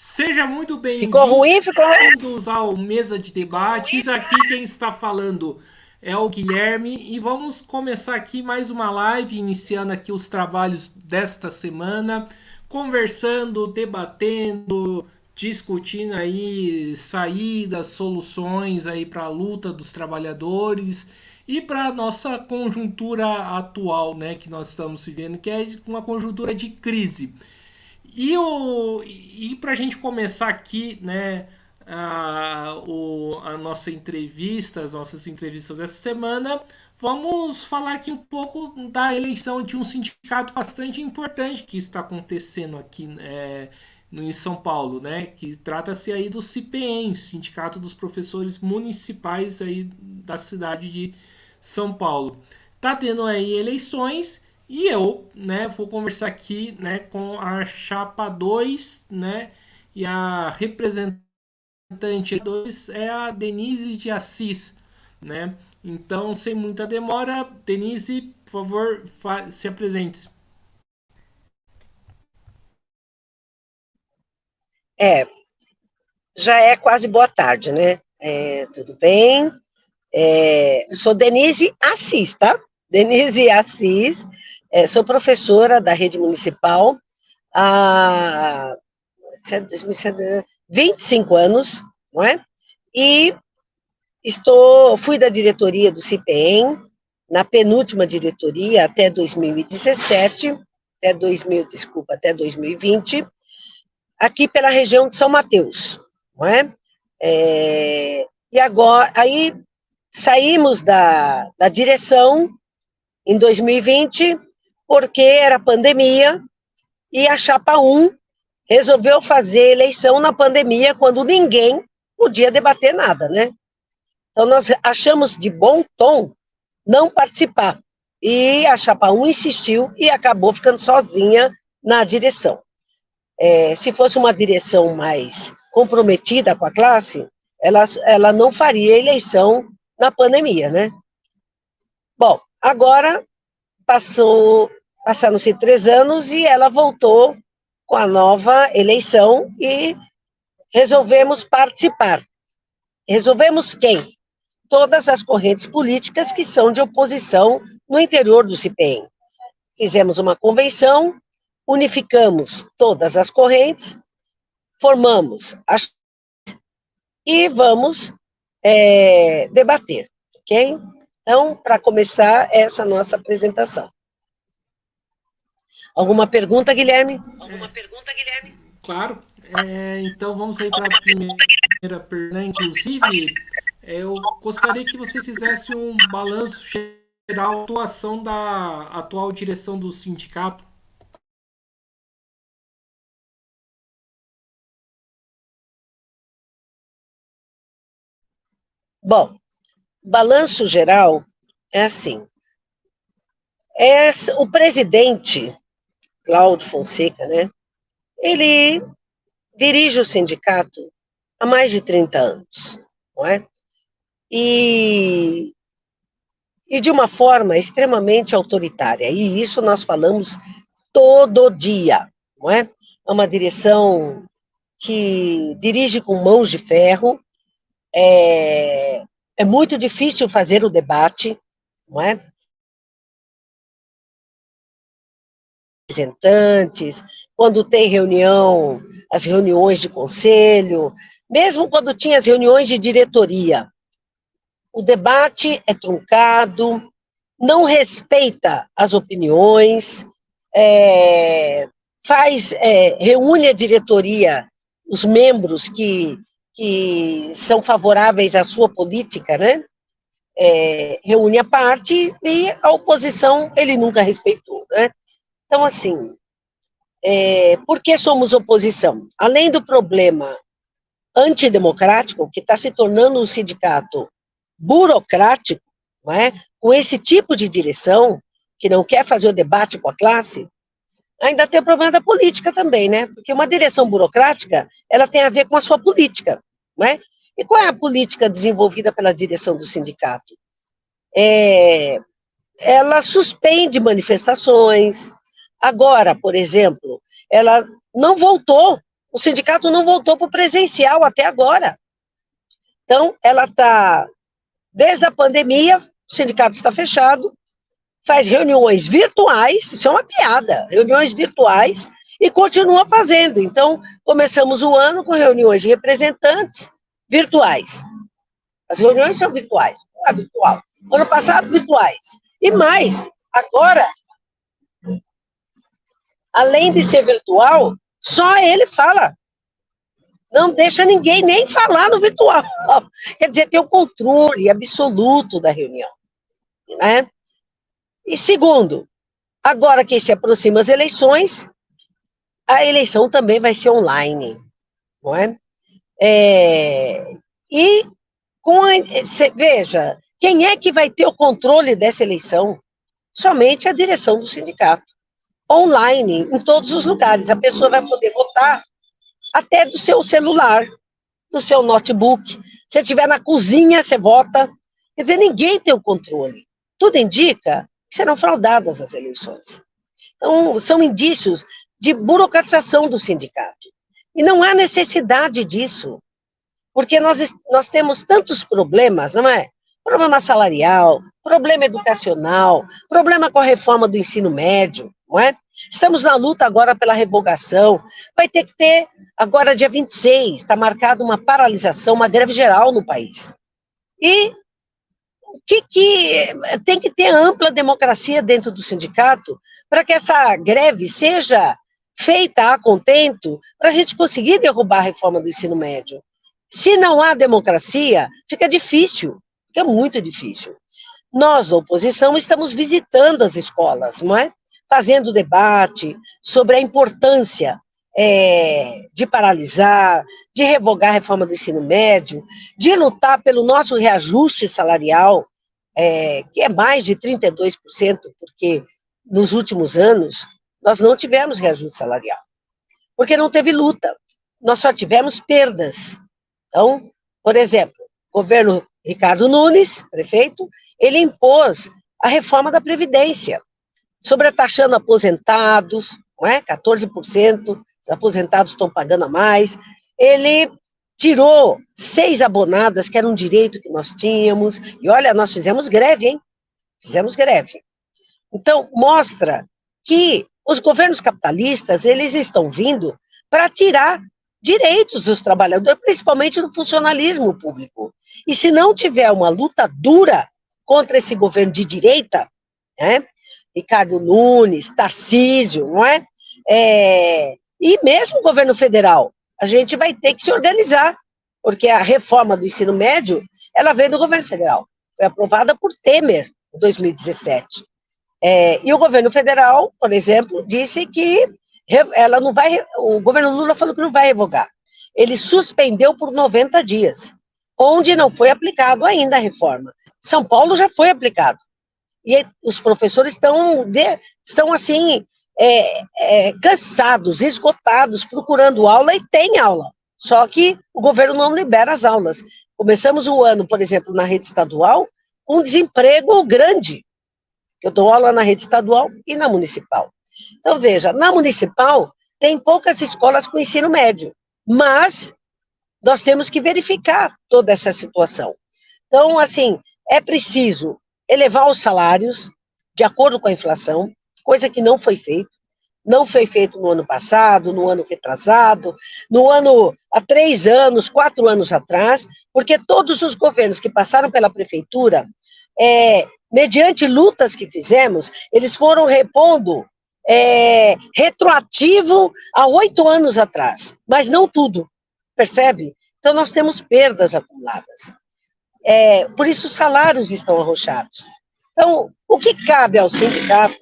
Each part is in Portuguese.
Seja muito Ficou ruim? Ficou ruim? bem-vindos ao Mesa de Debates. Aqui quem está falando é o Guilherme e vamos começar aqui mais uma live, iniciando aqui os trabalhos desta semana, conversando, debatendo, discutindo aí saídas, soluções aí para a luta dos trabalhadores e para a nossa conjuntura atual, né, que nós estamos vivendo, que é uma conjuntura de crise. E para a gente começar aqui, né, a nossa entrevista, as nossas entrevistas dessa semana, vamos falar aqui um pouco da eleição de um sindicato bastante importante que está acontecendo aqui em São Paulo, né? Que trata-se aí do CIPEM, Sindicato dos Professores Municipais aí da cidade de São Paulo. Tá tendo aí eleições e eu, né, vou conversar aqui, né, com a chapa 2, né, e a representante 2 é a Denise de Assis, né? Então, sem muita demora, Denise, por favor, se apresente. É, já é quase boa tarde, né? Tudo bem? Sou Denise Assis, tá? Denise Assis, sou professora da rede municipal há 25 anos, não é? E fui da diretoria do CIPEM, na penúltima diretoria até 2017, até 2020, aqui pela região de São Mateus, não é? E agora, aí saímos da direção em 2020, porque era pandemia, e a chapa 1 resolveu fazer eleição na pandemia, quando ninguém podia debater nada, né? Então, nós achamos de bom tom não participar. E a chapa 1 insistiu e acabou ficando sozinha na direção. Se fosse uma direção mais comprometida com a classe, ela não faria eleição na pandemia, né? Bom, agora passaram-se 3 anos e ela voltou com a nova eleição e resolvemos participar. Resolvemos quem? Todas as correntes políticas que são de oposição no interior do CIPEM. Fizemos uma convenção, unificamos todas as correntes, formamos e vamos debater, ok? Então, para começar essa nossa apresentação. Alguma pergunta, Guilherme? Claro. Então vamos aí para a primeira pergunta. Inclusive, eu gostaria que você fizesse um balanço geral da atuação da atual direção do sindicato. Bom, balanço geral é assim. O presidente, Cláudio Fonseca, né? Ele dirige o sindicato há mais de 30 anos, não é? E, e de uma forma extremamente autoritária. E isso nós falamos todo dia, não é? É uma direção que dirige com mãos de ferro, é muito difícil fazer o debate, não é? Representantes, quando tem reunião, as reuniões de conselho, mesmo quando tinha as reuniões de diretoria, o debate é truncado, não respeita as opiniões, reúne a diretoria, os membros que são favoráveis à sua política, né? Reúne a parte e a oposição ele nunca respeitou, né? Então, assim, por que somos oposição? Além do problema antidemocrático, que está se tornando um sindicato burocrático, não é? Com esse tipo de direção, que não quer fazer o debate com a classe, ainda tem o problema da política também, né? Porque uma direção burocrática, ela tem a ver com a sua política, não é? E qual é a política desenvolvida pela direção do sindicato? Ela suspende manifestações. Agora, por exemplo, ela não voltou O sindicato não voltou para o presencial até agora. Então, ela está, desde a pandemia, o sindicato está fechado, faz reuniões virtuais, isso é uma piada, reuniões virtuais, e continua fazendo. Então, começamos o ano com reuniões de representantes virtuais. As reuniões são virtuais, não é virtual. Ano passado, virtuais. E mais, agora, além de ser virtual, só ele fala. Não deixa ninguém nem falar no virtual. Quer dizer, tem o controle absoluto da reunião. Né? E segundo, agora que se aproximam as eleições, a eleição também vai ser online. Não é? E veja, quem é que vai ter o controle dessa eleição? Somente a direção do sindicato. Online, em todos os lugares. A pessoa vai poder votar até do seu celular, do seu notebook. Se estiver na cozinha, você vota. Quer dizer, ninguém tem o controle. Tudo indica que serão fraudadas as eleições. Então, são indícios de burocratização do sindicato. E não há necessidade disso, porque nós temos tantos problemas, não é? Problema salarial, problema educacional, problema com a reforma do ensino médio, não é? Estamos na luta agora pela revogação. Vai ter que ter, agora dia 26, está marcada uma paralisação, uma greve geral no país. E tem que ter ampla democracia dentro do sindicato para que essa greve seja feita a contento para a gente conseguir derrubar a reforma do ensino médio. Se não há democracia, fica difícil, fica muito difícil. Nós, da oposição, estamos visitando as escolas, não é? Fazendo debate sobre a importância de paralisar, de revogar a reforma do ensino médio, de lutar pelo nosso reajuste salarial, que é mais de 32%, porque nos últimos anos nós não tivemos reajuste salarial, porque não teve luta, nós só tivemos perdas. Então, por exemplo, o governo Ricardo Nunes, prefeito, ele impôs a reforma da Previdência, sobretaxando aposentados, não é? 14%, os aposentados estão pagando a mais. Ele tirou 6 abonadas, que era um direito que nós tínhamos, e olha, nós fizemos greve, hein? Fizemos greve. Então, mostra que os governos capitalistas, eles estão vindo para tirar direitos dos trabalhadores, principalmente no funcionalismo público. E se não tiver uma luta dura contra esse governo de direita, né? Ricardo Nunes, Tarcísio, não é? E mesmo o governo federal, a gente vai ter que se organizar, porque a reforma do ensino médio, ela veio do governo federal, foi aprovada por Temer em 2017. E o governo federal, por exemplo, disse que ela não vai, o governo Lula falou que não vai revogar. Ele suspendeu por 90 dias, onde não foi aplicado ainda a reforma. São Paulo já foi aplicado. E os professores estão assim, cansados, esgotados, procurando aula, e tem aula. Só que o governo não libera as aulas. Começamos o ano, por exemplo, na rede estadual, com desemprego grande. Eu dou aula na rede estadual e na municipal. Então, veja, na municipal tem poucas escolas com ensino médio, mas nós temos que verificar toda essa situação. Então, assim, é preciso elevar os salários de acordo com a inflação, coisa que não foi feito. Não foi feito no ano passado, no ano retrasado, há 3 anos, 4 anos atrás, porque todos os governos que passaram pela prefeitura, mediante lutas que fizemos, eles foram repondo retroativo a 8 anos atrás, mas não tudo, percebe? Então nós temos perdas acumuladas. Por isso os salários estão arrochados. Então, o que cabe ao sindicato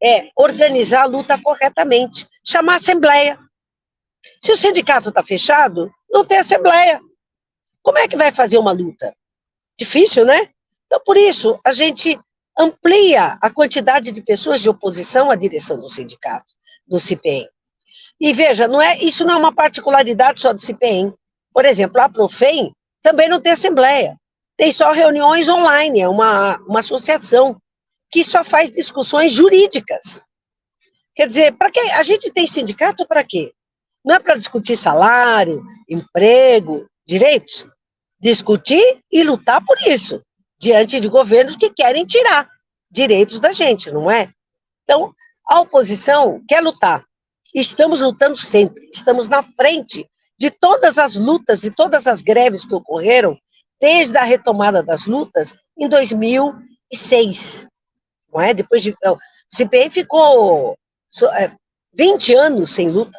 é organizar a luta corretamente, chamar a assembleia. Se o sindicato está fechado, não tem assembleia. Como é que vai fazer uma luta? Difícil, né? Então, por isso, a gente amplia a quantidade de pessoas de oposição à direção do sindicato, do CIPEM. E veja, isso não é uma particularidade só do CIPEM. Por exemplo, a Profem também não tem assembleia. Tem só reuniões online, é uma associação que só faz discussões jurídicas. Quer dizer, para que a gente tem sindicato para quê? Não é para discutir salário, emprego, direitos. Discutir e lutar por isso, diante de governos que querem tirar direitos da gente, não é? Então, a oposição quer lutar. Estamos lutando sempre, estamos na frente de todas as lutas e todas as greves que ocorreram desde a retomada das lutas em 2006, não é? Depois de, o CPI ficou 20 anos sem luta.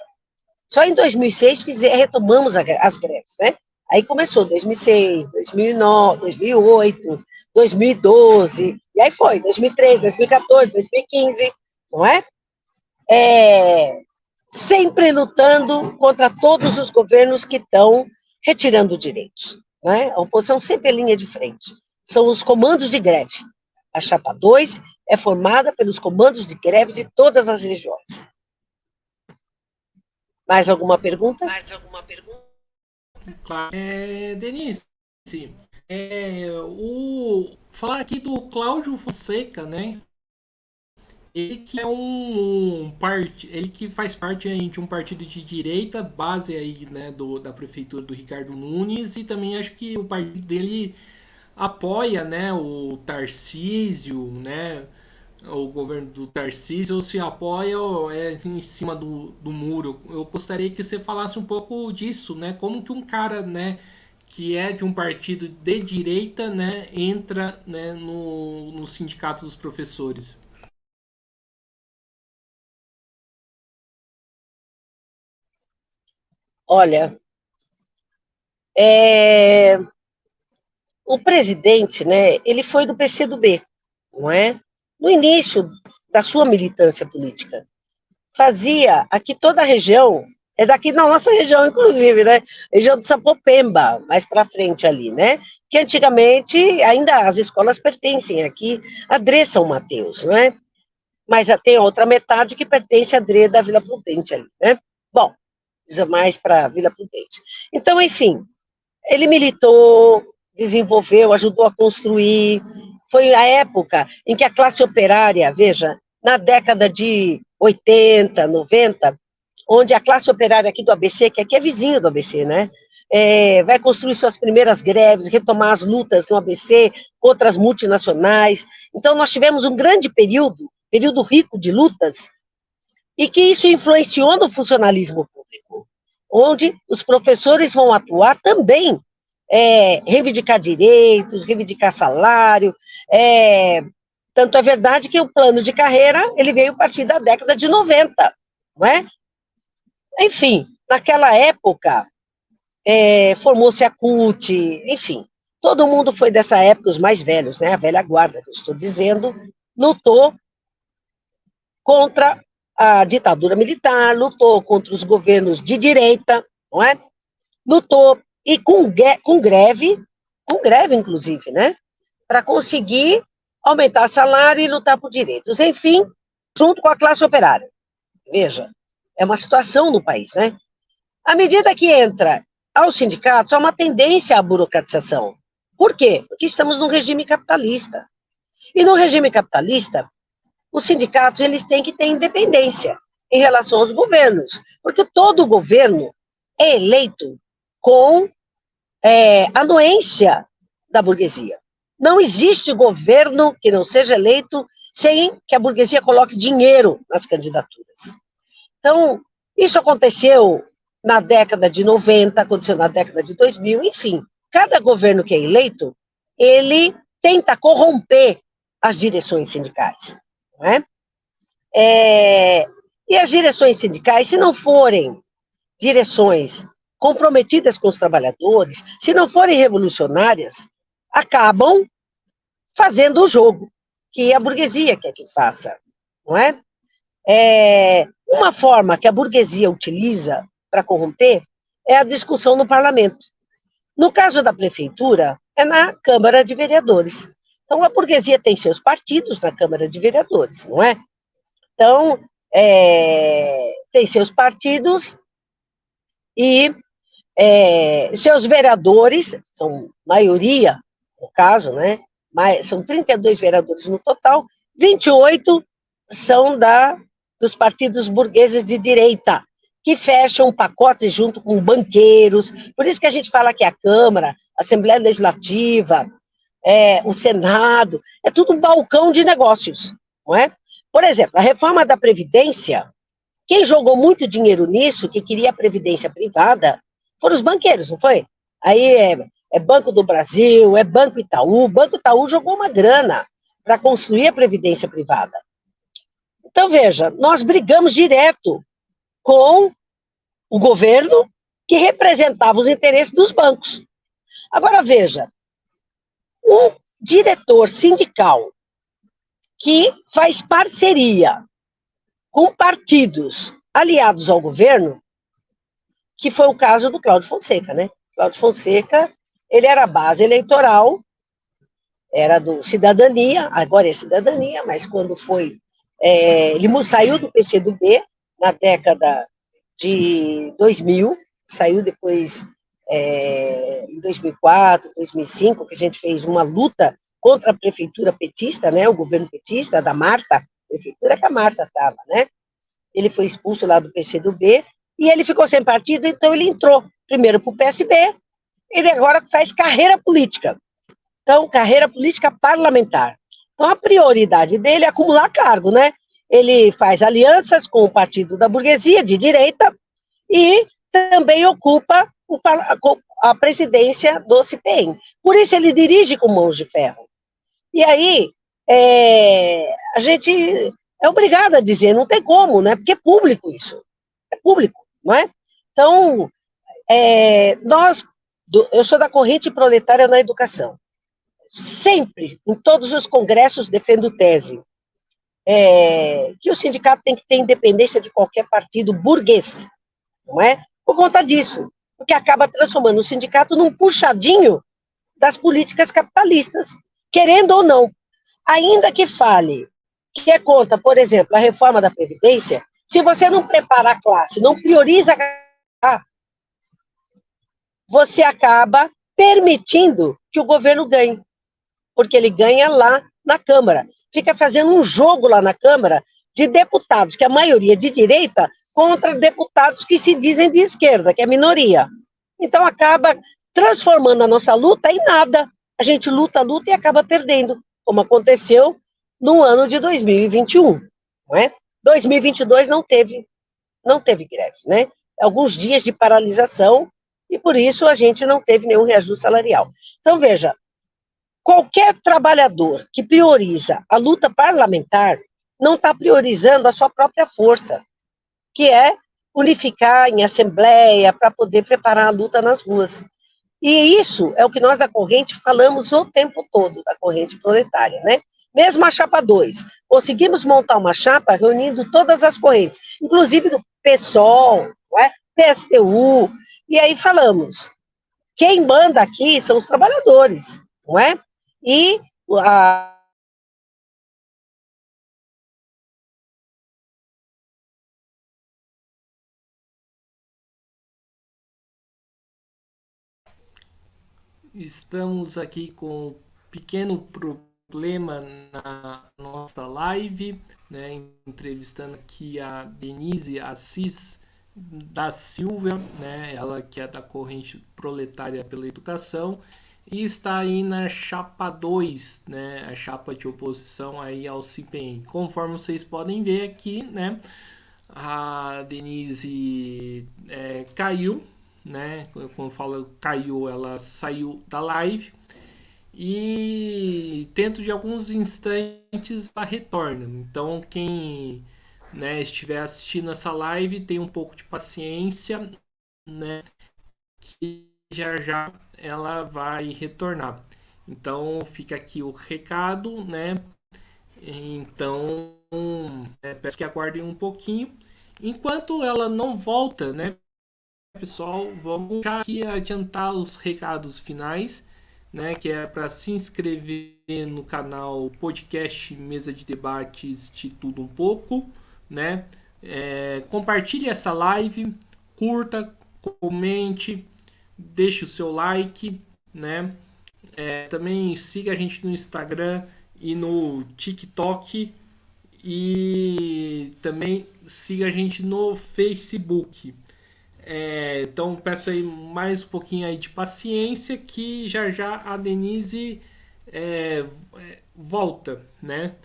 Só em 2006 retomamos as greves, né? Aí começou 2006, 2009, 2008, 2012, e aí foi 2013, 2014, 2015, não é? Sempre lutando contra todos os governos que estão retirando direitos. Não é? A oposição sempre é linha de frente. São os comandos de greve. A Chapa 2 é formada pelos comandos de greve de todas as regiões. Mais alguma pergunta? Claro. Denise, falar aqui do Cláudio Fonseca, né? Ele que é ele que faz parte aí de um partido de direita, base aí, né, da prefeitura do Ricardo Nunes, e também acho que o partido dele apoia, né, o Tarcísio, né, o governo do Tarcísio, ou se apoia ou é em cima do muro. Eu gostaria que você falasse um pouco disso, né, como que um cara, né, que é de um partido de direita, né, entra, né, no sindicato dos professores. Olha, o presidente, né, ele foi do PCdoB, não é? No início da sua militância política. Fazia aqui toda a região, é daqui na nossa região, inclusive, né? Região de Sapopemba, mais para frente ali, né? Que antigamente ainda as escolas pertencem aqui a Dre São Mateus, não é? Mas já tem outra metade que pertence a Dre da Vila Prudente ali, né? Bom, isso é mais para Vila Prudente. Então, enfim, ele militou, desenvolveu, ajudou a construir. Foi a época em que a classe operária, veja, na década de 80, 90, onde a classe operária aqui do ABC, que aqui é vizinho do ABC, né? Vai construir suas primeiras greves, retomar as lutas no ABC contra as multinacionais. Então, nós tivemos um grande período rico de lutas, e que isso influenciou no funcionalismo público, onde os professores vão atuar também, reivindicar direitos, reivindicar salário. Tanto é verdade que o plano de carreira ele veio a partir da década de 90, não é? Enfim, naquela época, formou-se a CUT, enfim, todo mundo foi dessa época, os mais velhos, né? A velha guarda, que eu estou dizendo, lutou contra a ditadura militar, lutou contra os governos de direita, não é? Lutou e com greve inclusive, né? Para conseguir aumentar salário e lutar por direitos. Enfim, junto com a classe operária. Veja, é uma situação no país, né? À medida que entra aos sindicatos, há uma tendência à burocratização. Por quê? Porque estamos num regime capitalista. E no regime capitalista, os sindicatos eles têm que ter independência em relação aos governos, porque todo governo é eleito com anuência da burguesia. Não existe governo que não seja eleito sem que a burguesia coloque dinheiro nas candidaturas. Então, isso aconteceu na década de 90, aconteceu na década de 2000, enfim. Cada governo que é eleito, ele tenta corromper as direções sindicais. Não é? E as direções sindicais, se não forem direções comprometidas com os trabalhadores, se não forem revolucionárias, acabam fazendo o jogo que a burguesia quer que faça, não é? Uma forma que a burguesia utiliza para corromper é a discussão no parlamento. No caso da prefeitura, é na Câmara de Vereadores. Então, a burguesia tem seus partidos na Câmara de Vereadores, não é? Então, tem seus partidos e seus vereadores, são maioria, no caso, né? São 32 vereadores no total, 28 são dos partidos burgueses de direita, que fecham pacotes junto com banqueiros. Por isso que a gente fala que a Câmara, a Assembleia Legislativa, o Senado, é tudo um balcão de negócios, não é? Por exemplo, a reforma da Previdência, quem jogou muito dinheiro nisso, que queria a Previdência privada, foram os banqueiros, não foi? Aí é Banco do Brasil, é Banco Itaú. Banco Itaú jogou uma grana para construir a Previdência privada. Então, veja, nós brigamos direto com o governo que representava os interesses dos bancos. Agora, veja, um diretor sindical que faz parceria com partidos aliados ao governo, que foi o caso do Cláudio Fonseca, né? Cláudio Fonseca, ele era a base eleitoral, era do Cidadania, agora é Cidadania, mas quando foi... ele saiu do PCdoB na década de 2000, saiu depois em 2004, 2005, que a gente fez uma luta contra a prefeitura petista, né, o governo petista, da Marta, prefeitura que a Marta estava, né? Ele foi expulso lá do PCdoB e ele ficou sem partido, então ele entrou primeiro para o PSB, ele agora faz carreira política. Então, carreira política parlamentar. Então, a prioridade dele é acumular cargo, né? Ele faz alianças com o partido da burguesia, de direita, e também ocupa a presidência do CIPEM. Por isso, ele dirige com mãos de ferro. E aí, a gente é obrigado a dizer, não tem como, né? Porque é público isso. É público, não é? Então, eu sou da corrente proletária na educação. Sempre, em todos os congressos, defendo tese que o sindicato tem que ter independência de qualquer partido burguês, não é? Por conta disso, porque acaba transformando o sindicato num puxadinho das políticas capitalistas, querendo ou não. Ainda que fale que é contra, por exemplo, a reforma da Previdência, se você não prepara a classe, não prioriza você acaba permitindo que o governo ganhe, porque ele ganha lá na Câmara. Fica fazendo um jogo lá na Câmara de deputados, que a maioria é de direita, contra deputados que se dizem de esquerda, que é minoria. Então acaba transformando a nossa luta em nada. A gente luta e acaba perdendo, como aconteceu no ano de 2021. Não é? 2022 não teve greve, né? Alguns dias de paralisação, e por isso a gente não teve nenhum reajuste salarial. Então, veja, qualquer trabalhador que prioriza a luta parlamentar não está priorizando a sua própria força, que é unificar em assembleia para poder preparar a luta nas ruas. E isso é o que nós da corrente falamos o tempo todo, da corrente proletária, né? Mesmo a chapa 2, conseguimos montar uma chapa reunindo todas as correntes, inclusive do PSOL, não é? PSTU, e aí falamos, quem manda aqui são os trabalhadores, não é? E Estamos aqui com um pequeno problema na nossa live, né? Entrevistando aqui a Denise Assis da Silva, né? Ela que é da corrente proletária pela educação e está aí na chapa 2, né? A chapa de oposição aí ao CIPEM. Conforme vocês podem ver aqui, né? A Denise caiu, né? Quando fala caiu, ela saiu da live e dentro de alguns instantes ela retorna. Então quem, né, estiver assistindo essa live tem um pouco de paciência, né? Que já ela vai retornar. Então fica aqui o recado, né? Então peço que aguardem um pouquinho. Enquanto ela não volta, né, pessoal, vamos já aqui adiantar os recados finais, né, que é para se inscrever no canal podcast Mesa de Debates de Tudo Um Pouco, né? Compartilhe essa live, curta, comente, deixe o seu like, né? Também siga a gente no Instagram e no TikTok E também siga a gente no Facebook. Então peço aí mais um pouquinho aí de paciência que já já a Denise volta, né?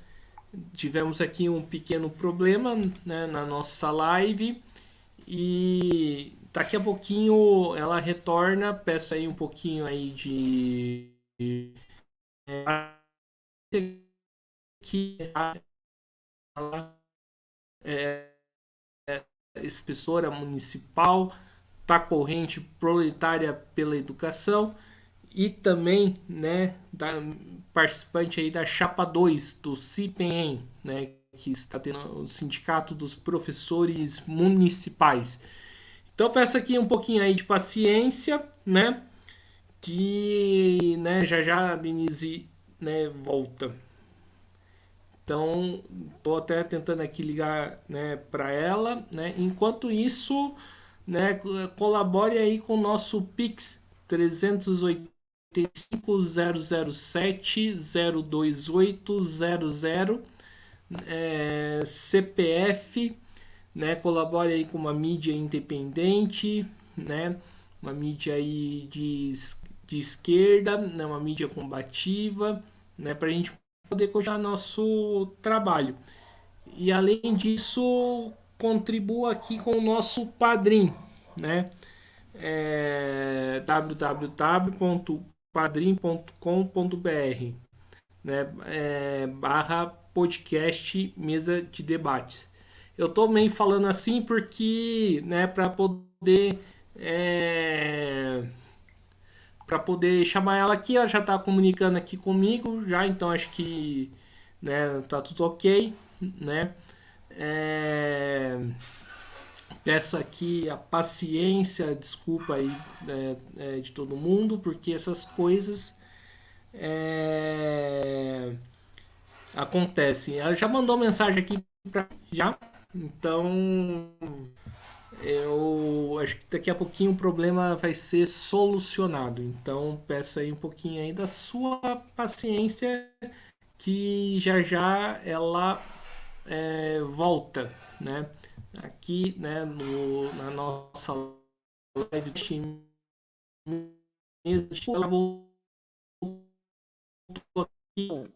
Tivemos aqui um pequeno problema, né, na nossa live e daqui a pouquinho ela retorna. Peço aí um pouquinho aí de que inspetora municipal, tá corrente proletária pela educação e também, né, da participante aí da chapa 2 do CIPEM, né, que está tendo o sindicato dos professores municipais. Então peço aqui um pouquinho aí de paciência, né, que, né, já já a Denise, né, volta. Então, estou até tentando aqui ligar, né, para ela, né? Enquanto isso, né, colabore aí com o nosso Pix 385 007 02800, CPF, né? Colabore aí com uma mídia independente, né? Uma mídia aí de esquerda, né? Uma mídia combativa, né? Para a gente poder continuar nosso trabalho. E além disso, contribua aqui com o nosso padrim, né? www.padrim.com.br, né? Barra podcast mesa de debates. Eu tô meio falando assim porque, né, é, para poder chamar ela aqui, ela já tá comunicando aqui comigo já, então acho que, né, tá tudo ok, né? É, peço aqui a paciência, desculpa aí, de todo mundo, porque essas coisas é, acontecem. Ela já mandou mensagem aqui pra já, então eu acho que daqui a pouquinho o problema vai ser solucionado. Então peço aí um pouquinho aí da sua paciência, que já já ela volta, né? Aqui, né, na nossa live de ela voltou aqui.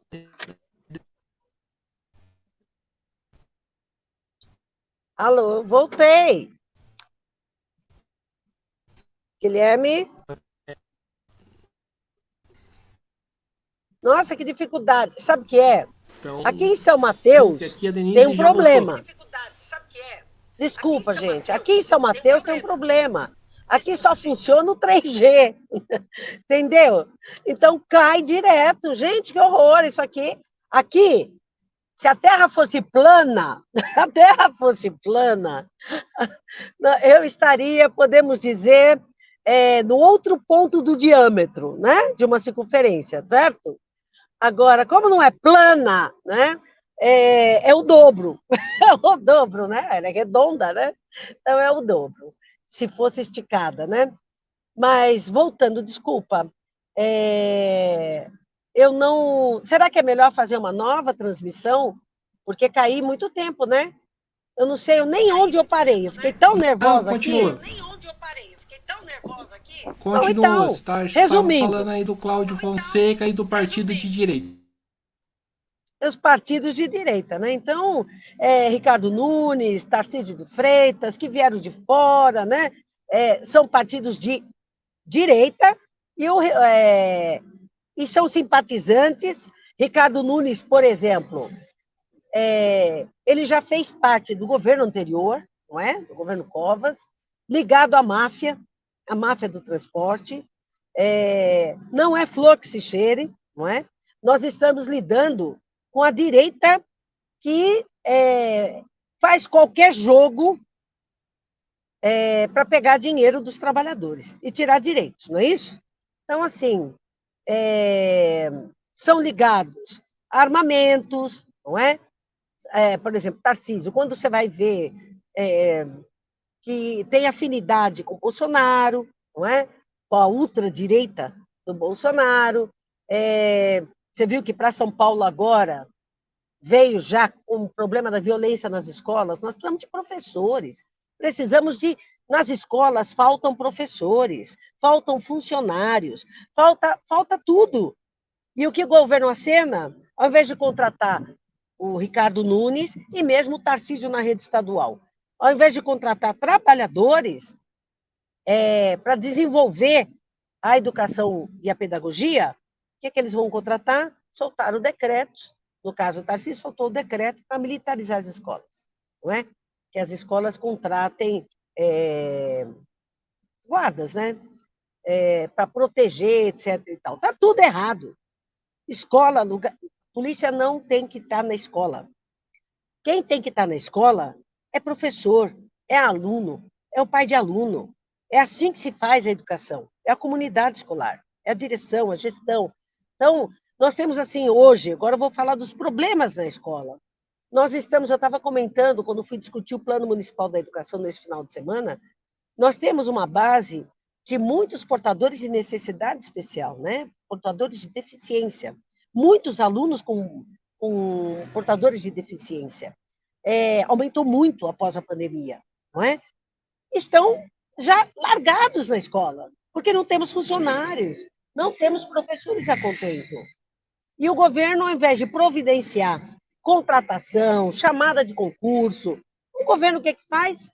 Alô, voltei. Guilherme? Nossa, que dificuldade. Sabe o que é? Aqui Então, em São Mateus aqui a tem um Denise já voltou. problema. Desculpa, gente. Aqui em São Mateus tem um problema. Aqui só funciona o 3G. Entendeu? Então cai direto. Gente, que horror isso aqui. Aqui, se a Terra fosse plana, a Terra fosse plana, eu estaria, podemos dizer, no outro ponto do diâmetro, né? De uma circunferência, certo? Agora, como não é plana, né? É o dobro. É o dobro, né? Ela é redonda, né? Então é o dobro. Se fosse esticada, né? Mas, voltando, desculpa, eu não. Será que é melhor fazer uma nova transmissão? Porque caí muito tempo, né? Eu não sei nem onde eu parei. Eu fiquei tão Não, nervosa aqui. continua. Não, Continua. então, Você estava resumindo, falando aí do Cláudio Fonseca e do Partido de Direita. os partidos de direita, né? Então, Ricardo Nunes, Tarcísio de Freitas, que vieram de fora, né? São partidos de direita e são simpatizantes. Ricardo Nunes, por exemplo, ele já fez parte do governo anterior, não é? Do governo Covas, ligado à máfia do transporte. Não é flor que se cheire, não é? Nós estamos lidando com a direita que faz qualquer jogo para pegar dinheiro dos trabalhadores e tirar direitos, não é isso? Então, assim, são ligados a armamentos, não é? Por exemplo, Tarcísio, quando você vai ver que tem afinidade com o Bolsonaro, não é? Com a ultradireita do Bolsonaro. Você viu que para São Paulo agora veio já com o problema da violência nas escolas, nós precisamos de professores. Precisamos de. Nas escolas faltam professores, faltam funcionários, falta tudo. E o que o governo acena, ao invés de contratar o Ricardo Nunes e mesmo o Tarcísio na rede estadual, ao invés de contratar trabalhadores para desenvolver a educação e a pedagogia, o que, é que eles vão contratar? Soltaram o decreto, no caso o Tarcísio soltou o decreto para militarizar as escolas, não é? Que as escolas contratem guardas, né? Para proteger, etc. E tal. Tá tudo errado. Escola, lugar, polícia não tem que estar na escola. Quem tem que estar na escola é professor, é aluno, é o pai de aluno. É assim que se faz a educação. É a comunidade escolar, é a direção, a gestão. Então, nós temos assim hoje, agora eu vou falar dos problemas na escola. Nós estamos, eu estava comentando quando fui discutir o Plano Municipal da Educação nesse final de semana, nós temos uma base de muitos portadores de necessidade especial, né? Portadores de deficiência. Muitos alunos com portadores de deficiência. Aumentou muito após a pandemia, não é? Estão já largados na escola, porque não temos funcionários, não temos professores a contento. E o governo, ao invés de providenciar contratação, chamada de concurso, o governo o que, que faz?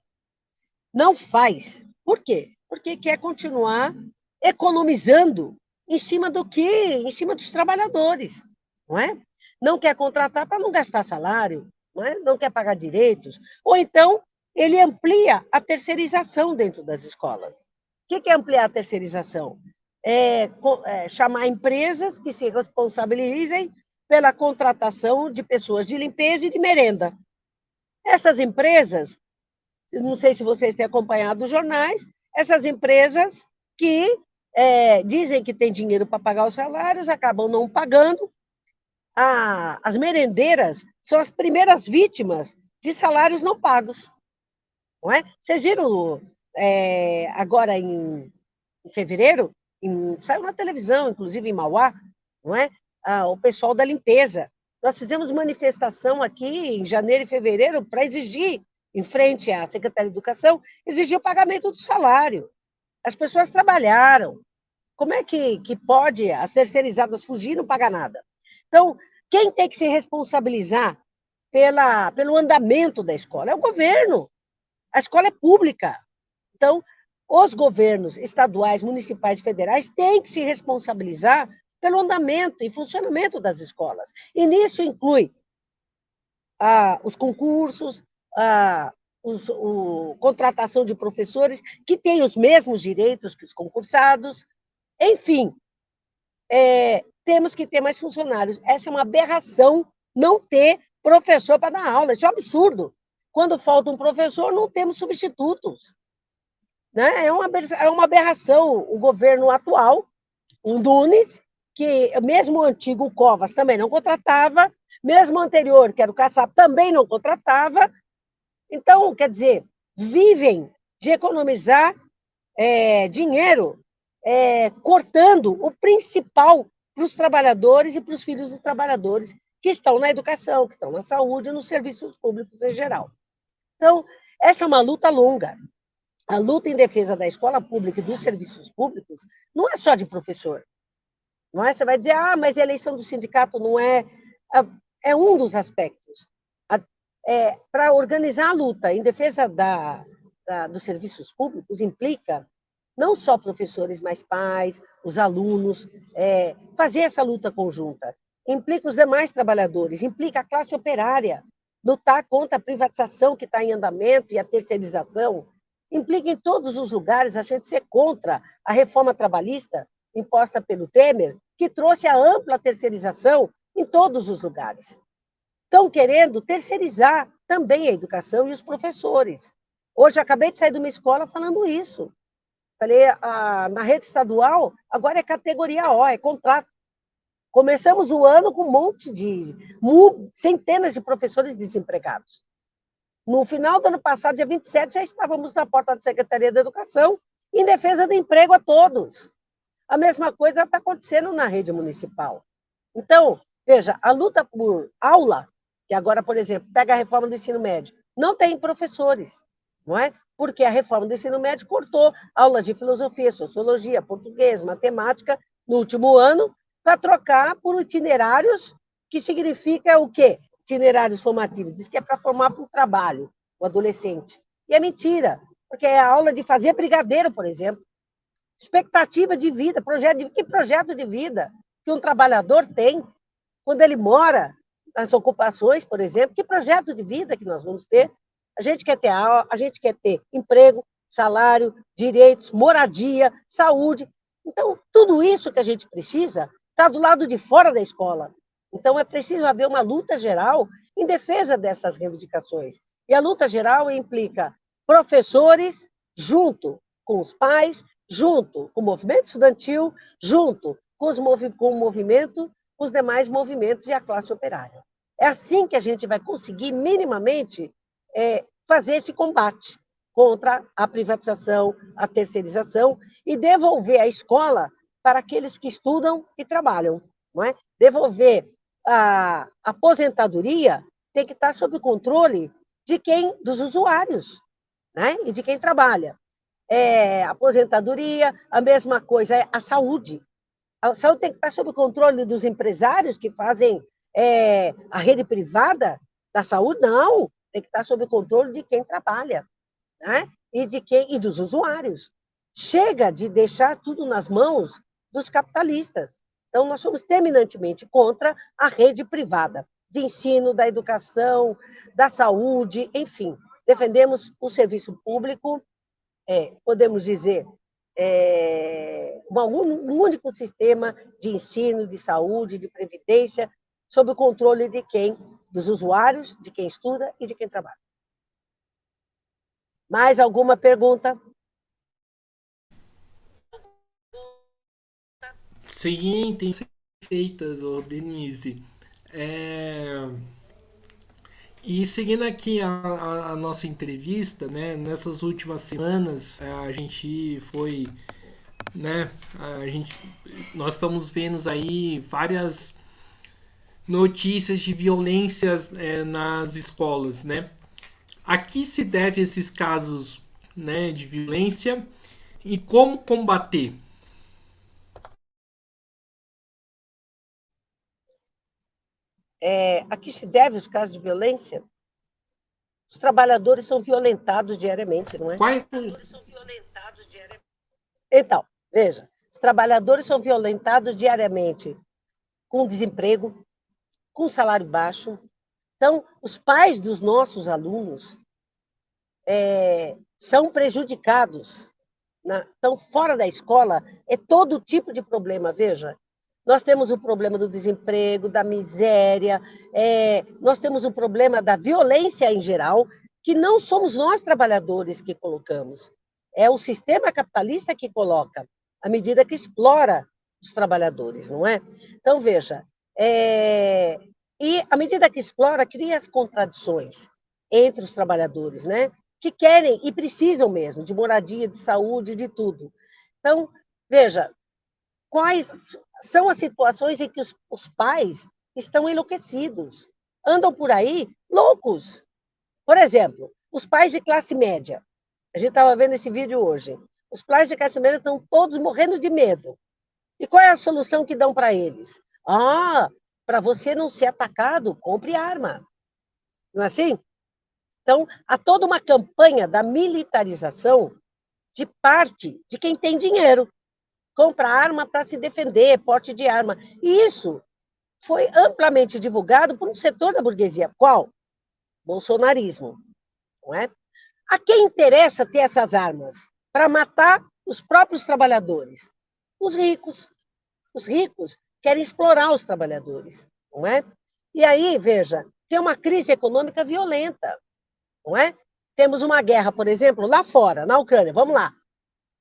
Não faz. Por quê? Porque quer continuar economizando em cima do quê? Em cima dos trabalhadores, não é? Não quer contratar para não gastar salário, não é? Não quer pagar direitos. Ou então, ele amplia a terceirização dentro das escolas. O que é ampliar a terceirização? Chamar empresas que se responsabilizem pela contratação de pessoas de limpeza e de merenda. Essas empresas, não sei se vocês têm acompanhado os jornais, essas empresas que dizem que têm dinheiro para pagar os salários, acabam não pagando. As merendeiras são as primeiras vítimas de salários não pagos. Não é? Vocês viram agora em fevereiro, saiu na televisão, inclusive em Mauá, não é? O pessoal da limpeza. Nós fizemos manifestação aqui em janeiro e fevereiro para exigir, em frente à Secretaria de Educação, exigir o pagamento do salário. As pessoas trabalharam. Como é que pode as terceirizadas fugir e não pagar nada? Então, quem tem que se responsabilizar pelo andamento da escola? É o governo. A escola é pública. Então, os governos estaduais, municipais e federais têm que se responsabilizar pelo andamento e funcionamento das escolas. E nisso inclui os concursos, contratação de professores que têm os mesmos direitos que os concursados. Enfim, temos que ter mais funcionários. Essa é uma aberração não ter professor para dar aula. Isso é um absurdo. Quando falta um professor, não temos substitutos. Né? É uma aberração o governo atual, o Nunes, que mesmo o antigo Covas também não contratava, mesmo o anterior, que era o Kassab, também não contratava. Então, quer dizer, vivem de economizar dinheiro cortando o principal para os trabalhadores e para os filhos dos trabalhadores que estão na educação, que estão na saúde e nos serviços públicos em geral. Então, essa é uma luta longa. A luta em defesa da escola pública e dos serviços públicos não é só de professor. Não é? Você vai dizer, mas a eleição do sindicato não é. É um dos aspectos. Para organizar a luta em defesa dos serviços públicos implica não só professores, mas pais, os alunos, fazer essa luta conjunta. Implica os demais trabalhadores, implica a classe operária, lutar contra a privatização que está em andamento e a terceirização. Implica em todos os lugares a gente ser contra a reforma trabalhista imposta pelo Temer, que trouxe a ampla terceirização em todos os lugares. Estão querendo terceirizar também a educação e os professores. Hoje, acabei de sair de uma escola falando isso. Falei, na rede estadual, agora é categoria O, é contrato. Começamos o ano com um monte centenas de professores desempregados. No final do ano passado, dia 27, já estávamos na porta da Secretaria da Educação em defesa do emprego a todos. A mesma coisa está acontecendo na rede municipal. Então, veja, a luta por aula que agora, por exemplo, pega a reforma do ensino médio, não tem professores, não é? Porque a reforma do ensino médio cortou aulas de filosofia, sociologia, português, matemática no último ano para trocar por itinerários, que significa o quê? Itinerários formativos. Diz que é para formar para o trabalho, o adolescente. E é mentira, porque é a aula de fazer brigadeiro, por exemplo. Expectativa de vida, que projeto de vida que um trabalhador tem quando ele mora nas ocupações, por exemplo, que projeto de vida que nós vamos ter? A gente quer ter aula, a gente quer ter emprego, salário, direitos, moradia, saúde. Então, tudo isso que a gente precisa está do lado de fora da escola. Então, é preciso haver uma luta geral em defesa dessas reivindicações. E a luta geral implica professores junto com os pais, junto com o movimento estudantil, junto com o movimento, os demais movimentos e a classe operária. É assim que a gente vai conseguir minimamente fazer esse combate contra a privatização, a terceirização e devolver a escola para aqueles que estudam e trabalham. Não é? Devolver a aposentadoria tem que estar sob o controle de quem? Dos usuários, né? E de quem trabalha. Aposentadoria, a mesma coisa é a saúde. A saúde tem que estar sob o controle dos empresários que fazem a rede privada da saúde, não. Tem que estar sob o controle de quem trabalha, né? E dos usuários. Chega de deixar tudo nas mãos dos capitalistas. Então, nós somos terminantemente contra a rede privada de ensino, da educação, da saúde, enfim. Defendemos o serviço público, podemos dizer, um único sistema de ensino, de saúde, de previdência, sob o controle de quem? Dos usuários, de quem estuda e de quem trabalha. Mais alguma pergunta? Sim, tem feitas, ô Denise. É, E seguindo aqui a nossa entrevista, né? Nessas últimas semanas a gente foi, né? A gente, nós estamos vendo aí várias notícias de violências nas escolas, né? A que se deve esses casos, né, de violência e como combater? A que se deve os casos de violência? Os trabalhadores são violentados diariamente, não é? Quais, Então, veja, os trabalhadores são violentados diariamente com desemprego, com salário baixo. Então, os pais dos nossos alunos são prejudicados, estão fora da escola, é todo tipo de problema, veja. Nós temos o problema do desemprego, da miséria, nós temos o problema da violência em geral, que não somos nós trabalhadores que colocamos, é o sistema capitalista que coloca, à medida que explora os trabalhadores, não é? Então, veja, e à medida que explora, cria as contradições entre os trabalhadores, né? Que querem e precisam mesmo de moradia, de saúde, de tudo. Então, veja, quais são as situações em que os pais estão enlouquecidos, andam por aí loucos. Por exemplo, os pais de classe média. A gente estava vendo esse vídeo hoje. Os pais de classe média estão todos morrendo de medo. E qual é a solução que dão para eles? Para você não ser atacado, compre arma. Não é assim? Então, há toda uma campanha da militarização de parte de quem tem dinheiro. Compra arma para se defender, porte de arma. E isso foi amplamente divulgado por um setor da burguesia. Qual? Bolsonarismo. Não é? A quem interessa ter essas armas? Para matar os próprios trabalhadores. Os ricos. Os ricos querem explorar os trabalhadores. Não é? E aí, veja, tem uma crise econômica violenta. Não é? Temos uma guerra, por exemplo, lá fora, na Ucrânia. Vamos lá.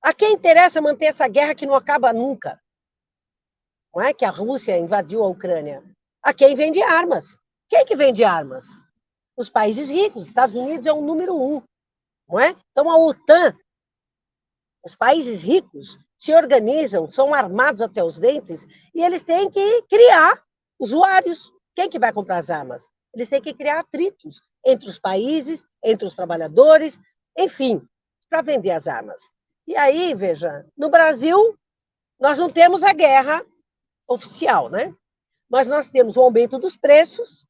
A quem interessa manter essa guerra que não acaba nunca? Não é que a Rússia invadiu a Ucrânia? A quem vende armas? Quem que vende armas? Os países ricos. Os Estados Unidos é o número 1. Não é? Então, a OTAN, os países ricos, se organizam, são armados até os dentes, e eles têm que criar usuários. Quem que vai comprar as armas? Eles têm que criar atritos entre os países, entre os trabalhadores, enfim, para vender as armas. E aí, veja, no Brasil, nós não temos a guerra oficial, né? Mas nós temos o aumento dos preços,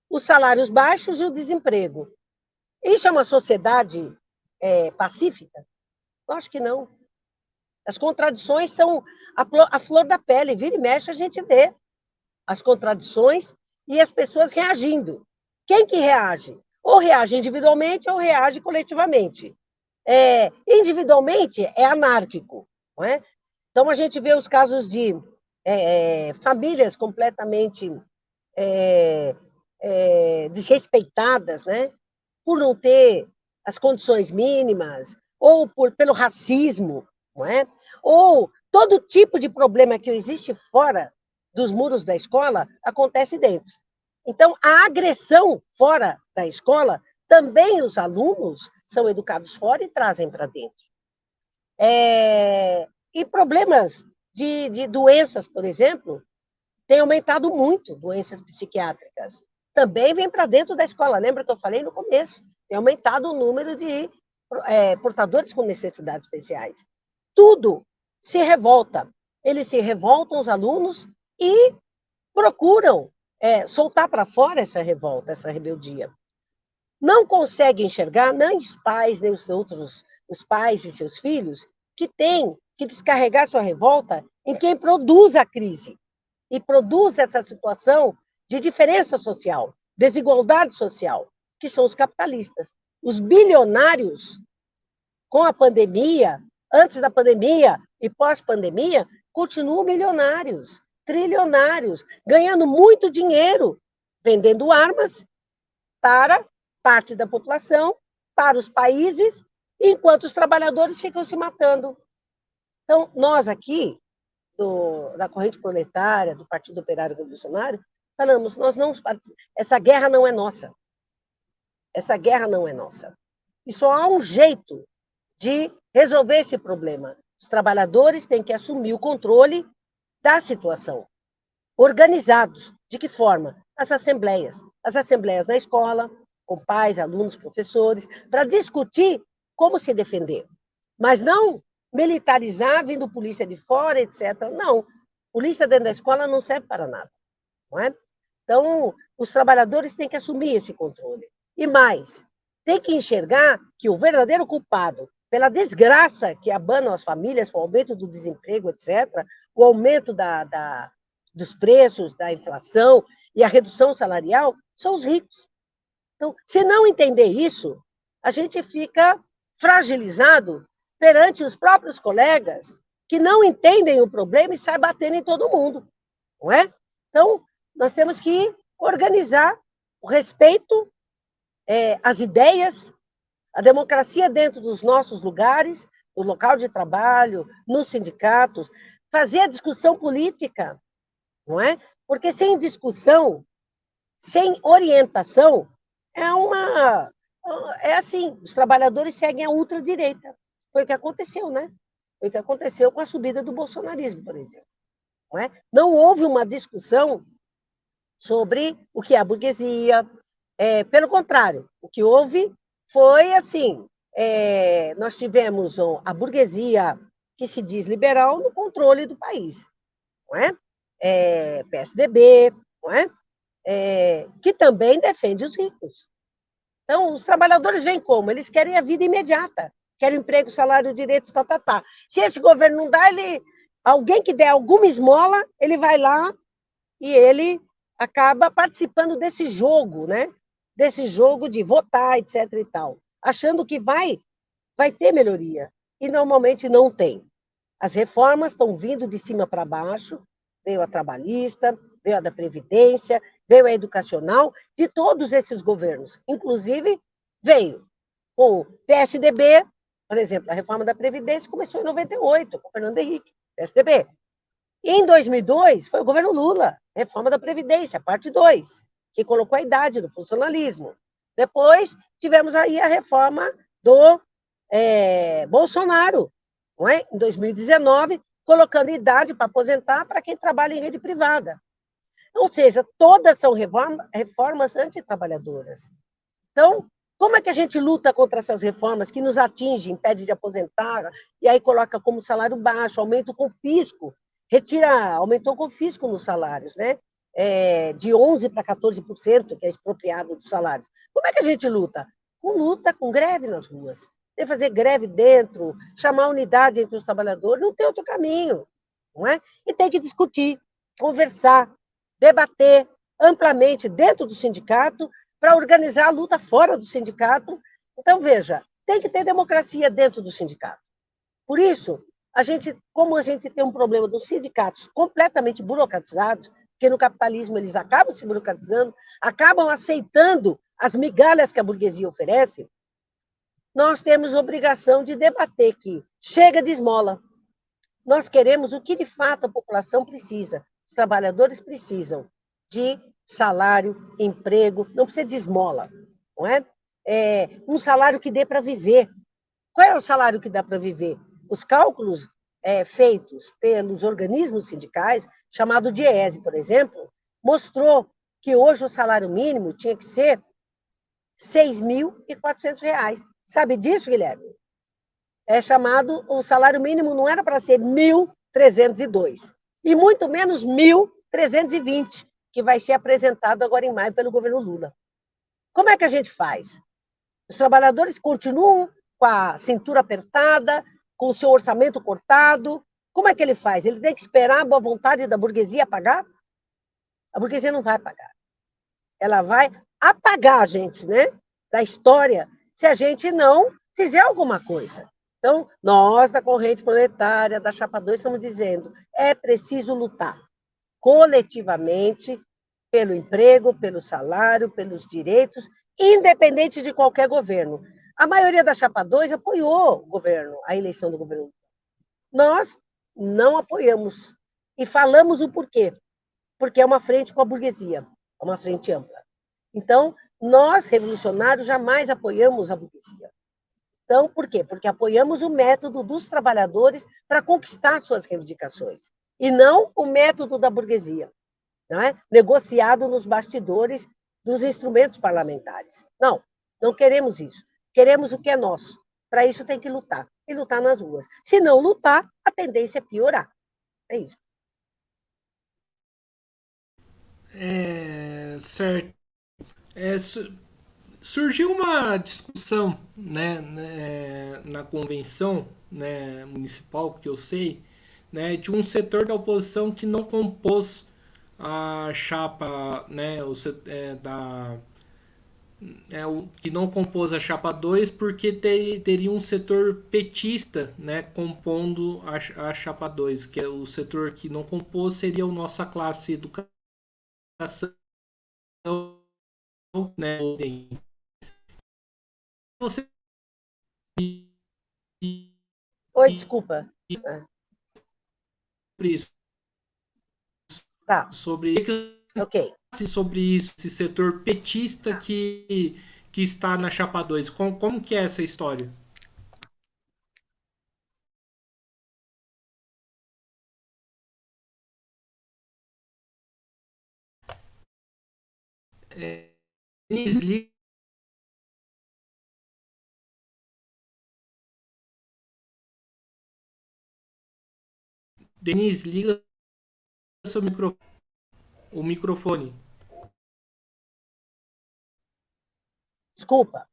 os salários baixos e o desemprego. Isso é uma sociedade pacífica? Eu acho que não. As contradições são a flor da pele. Vira e mexe, a gente vê as contradições e as pessoas reagindo. Quem que reage? Ou reage individualmente ou reage coletivamente. Individualmente é anárquico, não é? Então a gente vê os casos de famílias completamente desrespeitadas, né? Por não ter as condições mínimas, ou pelo racismo, não é? Ou todo tipo de problema que existe fora dos muros da escola acontece dentro. Então, a agressão fora da escola, também os alunos são educados fora e trazem para dentro. E problemas de doenças, por exemplo, têm aumentado muito, doenças psiquiátricas. Também vem para dentro da escola. Lembra que eu falei no começo? Tem aumentado o número de portadores com necessidades especiais. Tudo se revolta. Eles se revoltam, os alunos, e procuram soltar para fora essa revolta, essa rebeldia. Não conseguem enxergar, nem os pais, nem os pais e seus filhos, que têm que descarregar sua revolta em quem produz a crise e produz essa situação de diferença social, desigualdade social, que são os capitalistas. Os bilionários, com a pandemia, antes da pandemia e pós-pandemia, continuam milionários, trilionários, ganhando muito dinheiro, vendendo armas para parte da população, para os países, enquanto os trabalhadores ficam se matando. Então, nós aqui, da corrente proletária, do Partido Operário Revolucionário, falamos, essa guerra não é nossa. Essa guerra não é nossa. E só há um jeito de resolver esse problema. Os trabalhadores têm que assumir o controle da situação. Organizados. De que forma? As assembleias. As assembleias na escola, com pais, alunos, professores, para discutir como se defender. Mas não militarizar, vindo polícia de fora, etc. Não. Polícia dentro da escola não serve para nada. Não é? Então, os trabalhadores têm que assumir esse controle. E mais, tem que enxergar que o verdadeiro culpado pela desgraça que abana as famílias, o aumento do desemprego, etc., o aumento dos preços, da inflação e a redução salarial, são os ricos. Então, se não entender isso, a gente fica fragilizado perante os próprios colegas que não entendem o problema e saem batendo em todo mundo, não é? Então, nós temos que organizar o respeito, as ideias, a democracia dentro dos nossos lugares, no local de trabalho, nos sindicatos, fazer a discussão política, não é? Porque sem discussão, sem orientação, é assim, os trabalhadores seguem a ultradireita. Foi o que aconteceu, né? Foi o que aconteceu com a subida do bolsonarismo, por exemplo. Não é? Não houve uma discussão sobre o que é a burguesia. Pelo contrário, o que houve foi assim, nós tivemos a burguesia que se diz liberal no controle do país, não é? PSDB, não é? Que também defende os ricos. Então, os trabalhadores vêm como? Eles querem a vida imediata, querem emprego, salário, direitos, tá, tá, tá. Se esse governo não dá, alguém que der alguma esmola, ele vai lá e ele acaba participando desse jogo, né? Desse jogo de votar, etc. e tal, achando que vai ter melhoria. E normalmente não tem. As reformas estão vindo de cima para baixo, veio a trabalhista, veio a da Previdência, veio a educacional, de todos esses governos. Inclusive, veio o PSDB, por exemplo, a reforma da Previdência começou em 98, com o Fernando Henrique, PSDB. E em 2002, foi o governo Lula, reforma da Previdência, parte 2, que colocou a idade do funcionalismo. Depois, tivemos aí a reforma do Bolsonaro, não é? Em 2019, colocando idade para aposentar para quem trabalha em rede privada. Ou seja, todas são reformas antitrabalhadoras. Então, como é que a gente luta contra essas reformas que nos atingem, impede de aposentar, e aí coloca como salário baixo, aumenta o confisco, aumentou o confisco nos salários, né? De 11% para 14%, que é expropriado dos salários. Como é que a gente luta? Luta com greve nas ruas. Tem que fazer greve dentro, chamar unidade entre os trabalhadores, não tem outro caminho, não é? E tem que discutir, conversar, debater amplamente dentro do sindicato para organizar a luta fora do sindicato. Então, veja, tem que ter democracia dentro do sindicato. Por isso, como a gente tem um problema dos sindicatos completamente burocratizados, porque no capitalismo eles acabam se burocratizando, acabam aceitando as migalhas que a burguesia oferece, nós temos obrigação de debater que chega de esmola. Nós queremos o que de fato a população precisa. Os trabalhadores precisam de salário, emprego, não precisa de esmola, não é? Um salário que dê para viver. Qual é o salário que dá para viver? Os cálculos feitos pelos organismos sindicais, chamado DIEESE, por exemplo, mostrou que hoje o salário mínimo tinha que ser R$ 6.400. Sabe disso, Guilherme? O salário mínimo não era para ser 1.302, e muito menos 1.320, que vai ser apresentado agora em maio pelo governo Lula. Como é que a gente faz? Os trabalhadores continuam com a cintura apertada, com o seu orçamento cortado. Como é que ele faz? Ele tem que esperar a boa vontade da burguesia pagar? A burguesia não vai pagar. Ela vai apagar a gente, né, da história, se a gente não fizer alguma coisa. Então, nós, da corrente proletária, da Chapa 2, estamos dizendo, é preciso lutar coletivamente pelo emprego, pelo salário, pelos direitos, independente de qualquer governo. A maioria da Chapa 2 apoiou o governo, a eleição do governo. Nós não apoiamos. E falamos o porquê. Porque é uma frente com a burguesia, é uma frente ampla. Então, nós, revolucionários, jamais apoiamos a burguesia. Então, por quê? Porque apoiamos o método dos trabalhadores para conquistar suas reivindicações, e não o método da burguesia, não é? Negociado nos bastidores dos instrumentos parlamentares. Não, não queremos isso. Queremos o que é nosso. Para isso tem que lutar, e lutar nas ruas. Se não lutar, a tendência é piorar. É isso. Certo. É, surgiu uma discussão, na convenção, né, municipal, que eu sei, né, de um setor da oposição que não compôs a chapa, né, que não compôs a chapa 2 porque teria um setor petista, né, compondo a chapa 2, que é o setor que não compôs seria a nossa classe educação, né, você Oi, desculpa. isso, Tá, sobre ok. sobre isso, esse setor petista que está na chapa 2. Como que é essa história? Denise, Denise, liga seu o microfone. Desculpa.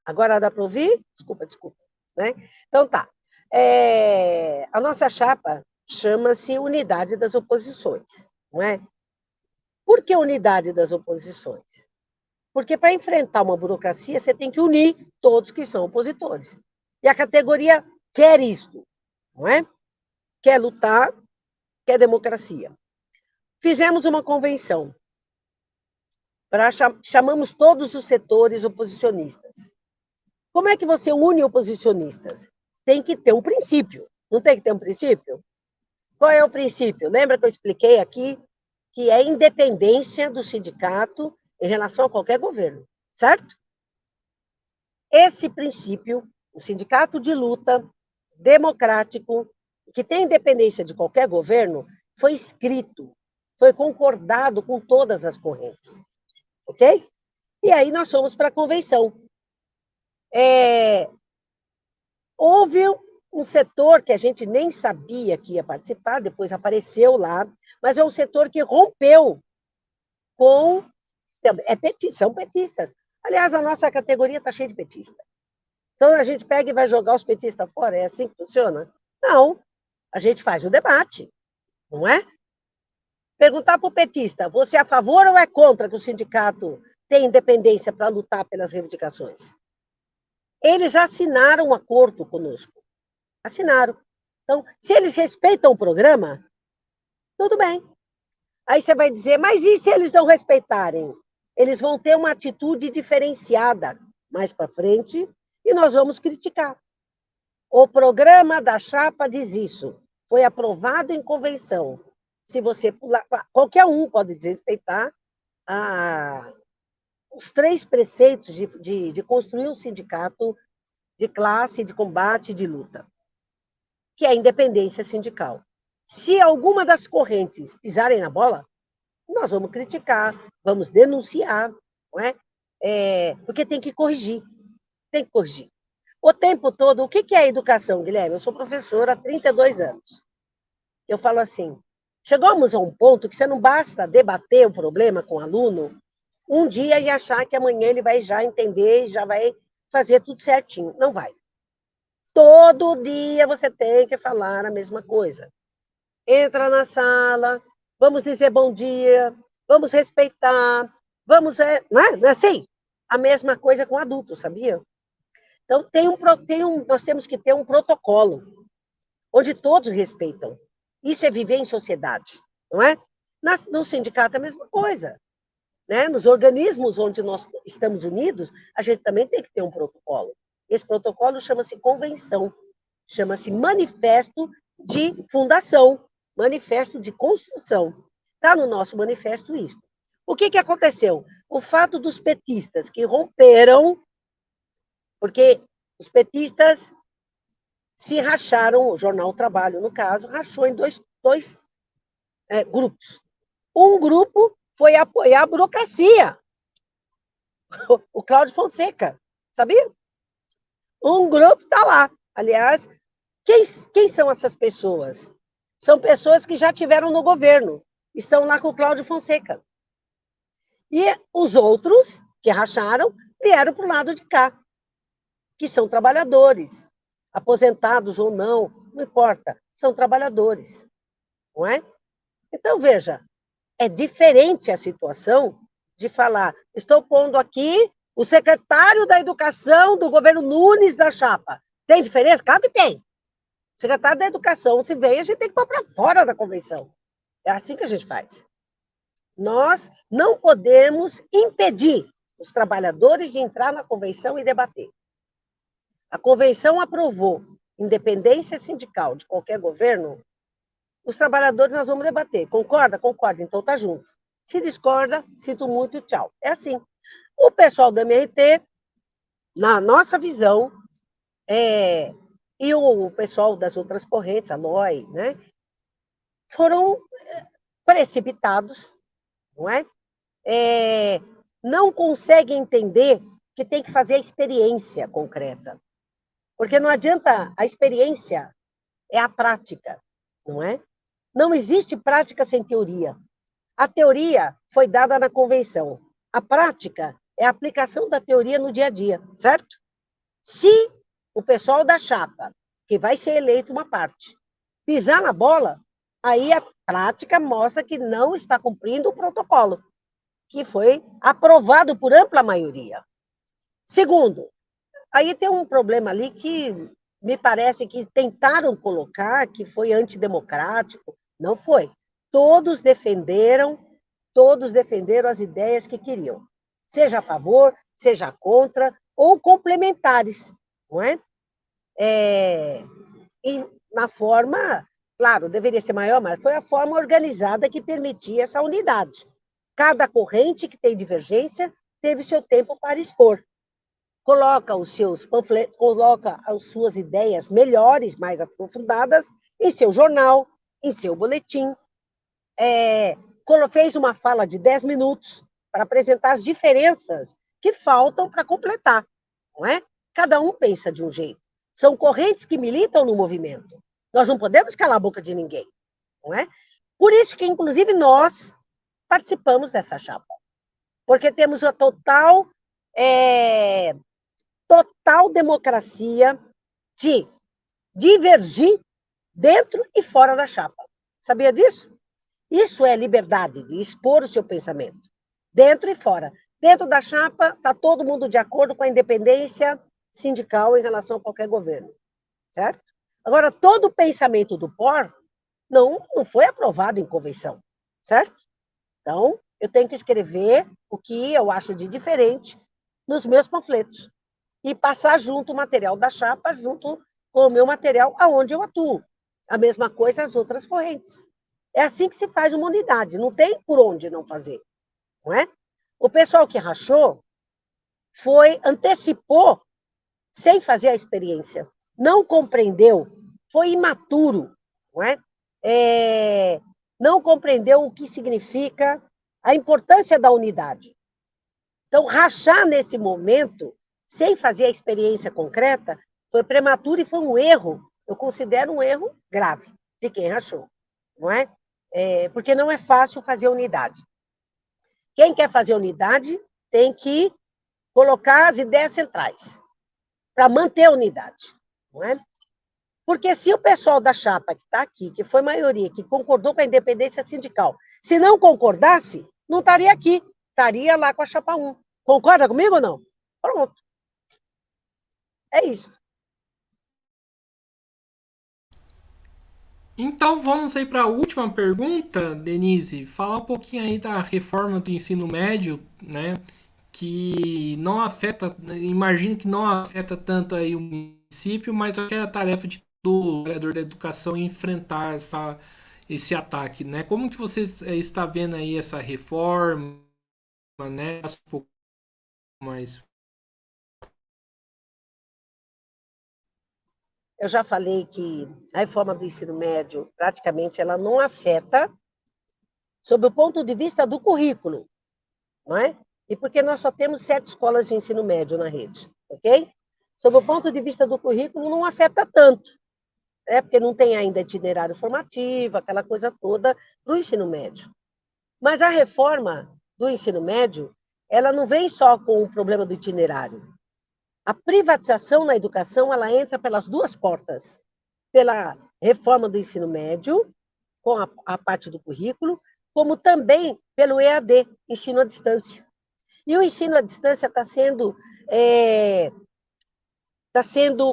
Agora dá para ouvir? Desculpa. Né? Então tá. A nossa chapa chama-se Unidade das Oposições, não é? Por que Unidade das Oposições? Porque para enfrentar uma burocracia, você tem que unir todos que são opositores. E a categoria quer isto, não é? Quer lutar, quer democracia. Fizemos uma convenção. Chamamos todos os setores oposicionistas. Como é que você une oposicionistas? Tem que ter um princípio. Não tem que ter um princípio? Qual é o princípio? Lembra que eu expliquei aqui que é a independência do sindicato em relação a qualquer governo, certo? Esse princípio, o sindicato de luta democrático, que tem independência de qualquer governo, foi escrito foi concordado com todas as correntes, ok? E aí nós fomos para a convenção. Houve um setor que a gente nem sabia que ia participar, depois apareceu lá, mas é um setor que rompeu com... são petistas. Aliás, a nossa categoria está cheia de petistas. Então a gente pega e vai jogar os petistas fora, é assim que funciona? Não, a gente faz o debate, não é? Perguntar para o petista, você é a favor ou é contra que o sindicato tenha independência para lutar pelas reivindicações? Eles assinaram um acordo conosco. Assinaram. Então, se eles respeitam o programa, tudo bem. Aí você vai dizer, mas e se eles não respeitarem? Eles vão ter uma atitude diferenciada mais para frente e nós vamos criticar. O programa da chapa diz isso. Foi aprovado em convenção. Se você pular, qualquer um pode desrespeitar os 3 preceitos de construir um sindicato de classe, de combate, de luta, que é a independência sindical. Se alguma das correntes pisarem na bola, nós vamos criticar, vamos denunciar, não é? Porque tem que corrigir, tem que corrigir. O tempo todo, o que é educação, Guilherme? Eu sou professora há 32 anos. Eu falo assim, chegamos a um ponto que você não basta debater o problema com o aluno um dia e achar que amanhã ele vai já entender e já vai fazer tudo certinho. Não vai. Todo dia você tem que falar a mesma coisa. Entra na sala, vamos dizer bom dia, vamos respeitar, vamos... Não é assim? A mesma coisa com adultos, sabia? Então, nós temos que ter um protocolo, onde todos respeitam. Isso é viver em sociedade, não é? No sindicato é a mesma coisa. Né? Nos organismos onde nós estamos unidos, a gente também tem que ter um protocolo. Esse protocolo chama-se convenção, chama-se manifesto de fundação, manifesto de construção. Está no nosso manifesto isso. O que aconteceu? O fato dos petistas que romperam, porque os petistas se racharam, o Jornal Trabalho, no caso, rachou em dois grupos. Um grupo foi apoiar a burocracia, o Cláudio Fonseca, sabia? Um grupo está lá. Aliás, quem são essas pessoas? São pessoas que já tiveram no governo, estão lá com o Cláudio Fonseca. E os outros, que racharam, vieram para o lado de cá, que são trabalhadores, aposentados ou não, não importa, são trabalhadores, não é? Então, veja, é diferente a situação de falar, estou pondo aqui o secretário da Educação do governo Nunes da chapa. Tem diferença? Claro que tem. Secretário da Educação, se vem, a gente tem que pôr para fora da convenção. É assim que a gente faz. Nós não podemos impedir os trabalhadores de entrar na convenção e debater. A convenção aprovou independência sindical de qualquer governo, os trabalhadores nós vamos debater. Concorda? Concorda. Então tá junto. Se discorda, sinto muito, tchau. É assim. O pessoal do MRT, na nossa visão, e o pessoal das outras correntes, a LOI, né, foram precipitados, não é? Não conseguem entender que tem que fazer a experiência concreta. Porque não adianta, a experiência é a prática, não é? Não existe prática sem teoria. A teoria foi dada na convenção. A prática é a aplicação da teoria no dia a dia, certo? Se o pessoal da chapa, que vai ser eleito uma parte, pisar na bola, aí a prática mostra que não está cumprindo o protocolo, que foi aprovado por ampla maioria. Segundo, aí tem um problema ali que me parece que tentaram colocar que foi antidemocrático. Não foi. Todos defenderam as ideias que queriam. Seja a favor, seja contra, ou complementares, não é? E na forma, claro, deveria ser maior, mas foi a forma organizada que permitia essa unidade. Cada corrente que tem divergência teve seu tempo para expor. Coloca os seus panfletos, coloca as suas ideias melhores, mais aprofundadas, em seu jornal, em seu boletim. fez uma fala de 10 minutos para apresentar as diferenças que faltam para completar, não é? Cada um pensa de um jeito. São correntes que militam no movimento. Nós não podemos calar a boca de ninguém, não é? Por isso que, inclusive, nós participamos dessa chapa. Porque temos a total democracia de divergir dentro e fora da chapa. Sabia disso? Isso é liberdade de expor o seu pensamento, dentro e fora. Dentro da chapa, está todo mundo de acordo com a independência sindical em relação a qualquer governo, certo? Agora, todo o pensamento do POR não foi aprovado em convenção, certo? Então, eu tenho que escrever o que eu acho de diferente nos meus panfletos e passar junto o material da chapa, junto com o meu material aonde eu atuo. A mesma coisa as outras correntes. É assim que se faz uma unidade, não tem por onde não fazer, não é? O pessoal que rachou antecipou sem fazer a experiência, não compreendeu, foi imaturo, não é? Não compreendeu o que significa a importância da unidade. Então, rachar nesse momento, sem fazer a experiência concreta, foi prematuro e foi um erro. Eu considero um erro grave de quem rachou, não é? Porque não é fácil fazer unidade. Quem quer fazer unidade tem que colocar as ideias centrais para manter a unidade, não é? Porque se o pessoal da chapa que está aqui, que foi maioria, que concordou com a independência sindical, se não concordasse, não estaria aqui, estaria lá com a chapa 1. Concorda comigo ou não? Pronto. É isso. Então vamos aí para a última pergunta, Denise. Falar um pouquinho aí da reforma do ensino médio, né? Que não afeta, imagino que não afeta tanto aí o município, mas é a tarefa do vereador da educação enfrentar esse ataque, né? Como que você está vendo aí essa reforma, né? Um pouco mais. Eu já falei que a reforma do ensino médio, praticamente, ela não afeta sob o ponto de vista do currículo, não é? E porque nós só temos 7 escolas de ensino médio na rede, ok? Sob o ponto de vista do currículo, não afeta tanto, porque não tem ainda itinerário formativo, aquela coisa toda do ensino médio. Mas a reforma do ensino médio, ela não vem só com o problema do itinerário. A privatização na educação, ela entra pelas duas portas. Pela reforma do ensino médio, com a parte do currículo, como também pelo EAD, ensino à distância. E o ensino à distância está sendo,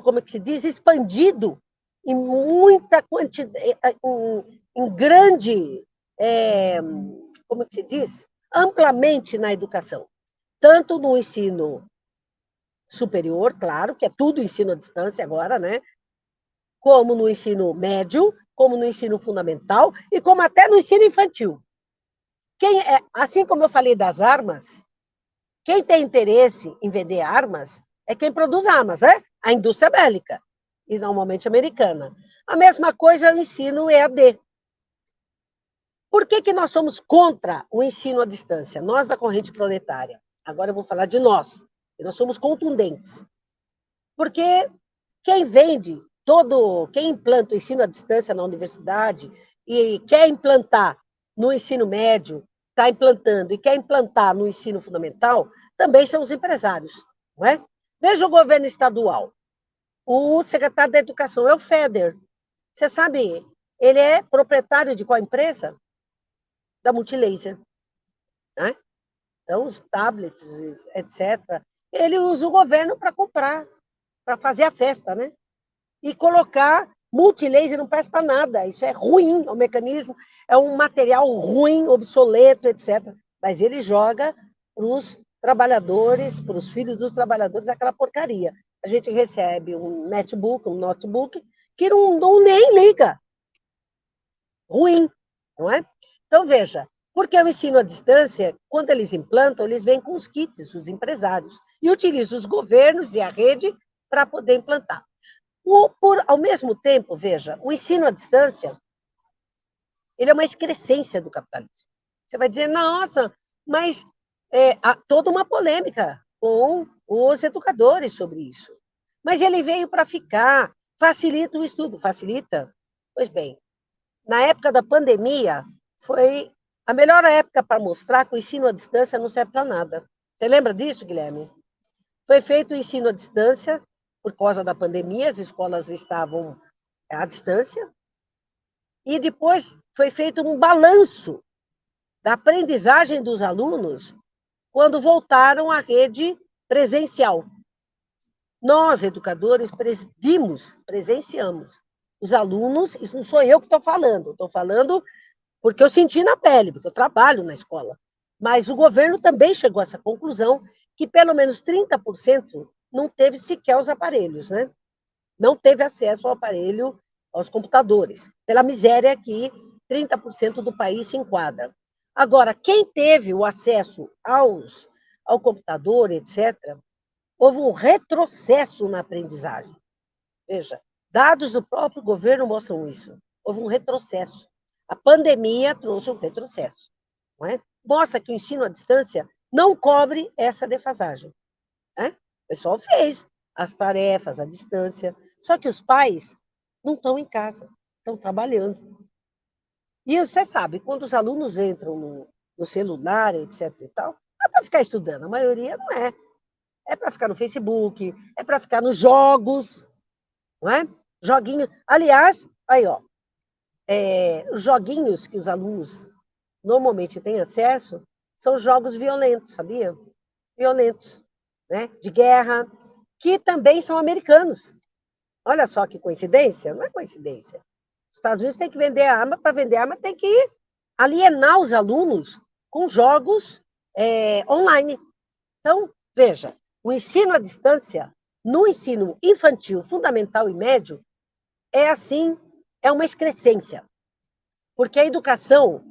como é que se diz, expandido em muita quantidade, em grande, como é que se diz, amplamente na educação. Tanto no ensino superior, claro, que é tudo ensino à distância agora, né? Como no ensino médio, como no ensino fundamental e como até no ensino infantil. Assim como eu falei das armas, quem tem interesse em vender armas é quem produz armas, né? A indústria bélica, e normalmente americana. A mesma coisa é o ensino EAD. Por que nós somos contra o ensino à distância? Nós da corrente proletária. Agora eu vou falar de nós. Nós somos contundentes. Porque quem quem implanta o ensino à distância na universidade e quer implantar no ensino médio, está implantando e quer implantar no ensino fundamental, também são os empresários, não é? Veja o governo estadual. O secretário da Educação é o Feder. Você sabe, ele é proprietário de qual empresa? Da Multilaser, né? Então, os tablets, etc., ele usa o governo para comprar, para fazer a festa, né? E colocar multilaser não presta para nada. Isso é ruim, o mecanismo é um material ruim, obsoleto, etc. Mas ele joga para os trabalhadores, para os filhos dos trabalhadores, aquela porcaria. A gente recebe um notebook, que não nem liga. Ruim, não é? Então, veja, porque o ensino à distância, quando eles implantam, eles vêm com os kits, os empresários, e utilizam os governos e a rede para poder implantar. Ao mesmo tempo, veja, o ensino à distância, ele é uma excrescência do capitalismo. Você vai dizer, nossa, mas há toda uma polêmica com os educadores sobre isso. Mas ele veio para ficar, facilita o estudo, facilita? Pois bem, na época da pandemia, foi a melhor época para mostrar que o ensino à distância não serve para nada. Você lembra disso, Guilherme? Foi feito o ensino à distância, por causa da pandemia, as escolas estavam à distância, e depois foi feito um balanço da aprendizagem dos alunos quando voltaram à rede presencial. Nós, educadores, presenciamos. Os alunos, isso não sou eu que estou falando porque eu senti na pele, porque eu trabalho na escola. Mas o governo também chegou a essa conclusão que pelo menos 30% não teve sequer os aparelhos, né? Não teve acesso ao aparelho, aos computadores, pela miséria que 30% do país se enquadra. Agora, quem teve o acesso ao computador, etc., houve um retrocesso na aprendizagem. Veja, dados do próprio governo mostram isso. Houve um retrocesso. A pandemia trouxe um retrocesso. Não é? Mostra que o ensino à distância não cobre essa defasagem. Né? O pessoal fez as tarefas à distância, só que os pais não estão em casa, estão trabalhando. E você sabe, quando os alunos entram no celular, etc. e tal, não é para ficar estudando, a maioria não é. É para ficar no Facebook, é para ficar nos jogos, não é? Joguinho. Aliás, aí, ó, os joguinhos que os alunos normalmente têm acesso são jogos violentos, sabia? Violentos, né? De guerra, que também são americanos. Olha só que coincidência, não é coincidência. Os Estados Unidos têm que vender arma, para vender arma tem que alienar os alunos com jogos online. Então, veja, o ensino à distância, no ensino infantil, fundamental e médio, é assim, é uma excrescência. Porque a educação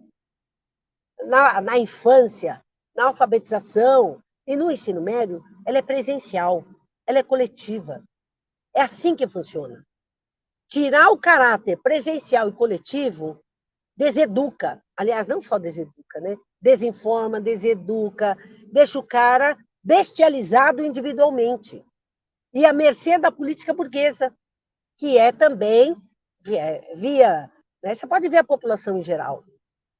na infância, na alfabetização e no ensino médio, ela é presencial, ela é coletiva. É assim que funciona. Tirar o caráter presencial e coletivo deseduca. Aliás, não só deseduca, né? Desinforma, deseduca, deixa o cara bestializado individualmente. E à mercê da política burguesa, que é também via né? Você pode ver a população em geral.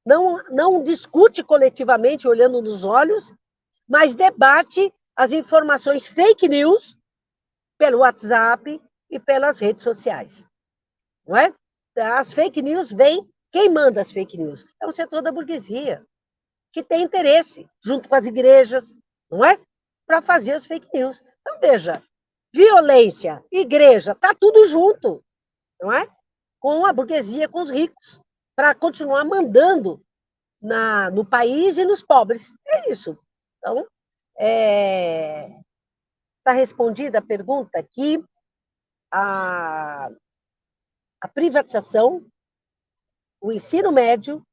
Não discute coletivamente, olhando nos olhos, mas debate as informações fake news pelo WhatsApp e pelas redes sociais. Não é? As fake news vêm. Quem manda as fake news? É o setor da burguesia, que tem interesse, junto com as igrejas, não é? Para fazer as fake news. Então, veja, violência, igreja, está tudo junto, não é? Com a burguesia, com os ricos, para continuar mandando no país e nos pobres. É isso. Então, está respondida a pergunta que a privatização, o ensino médio,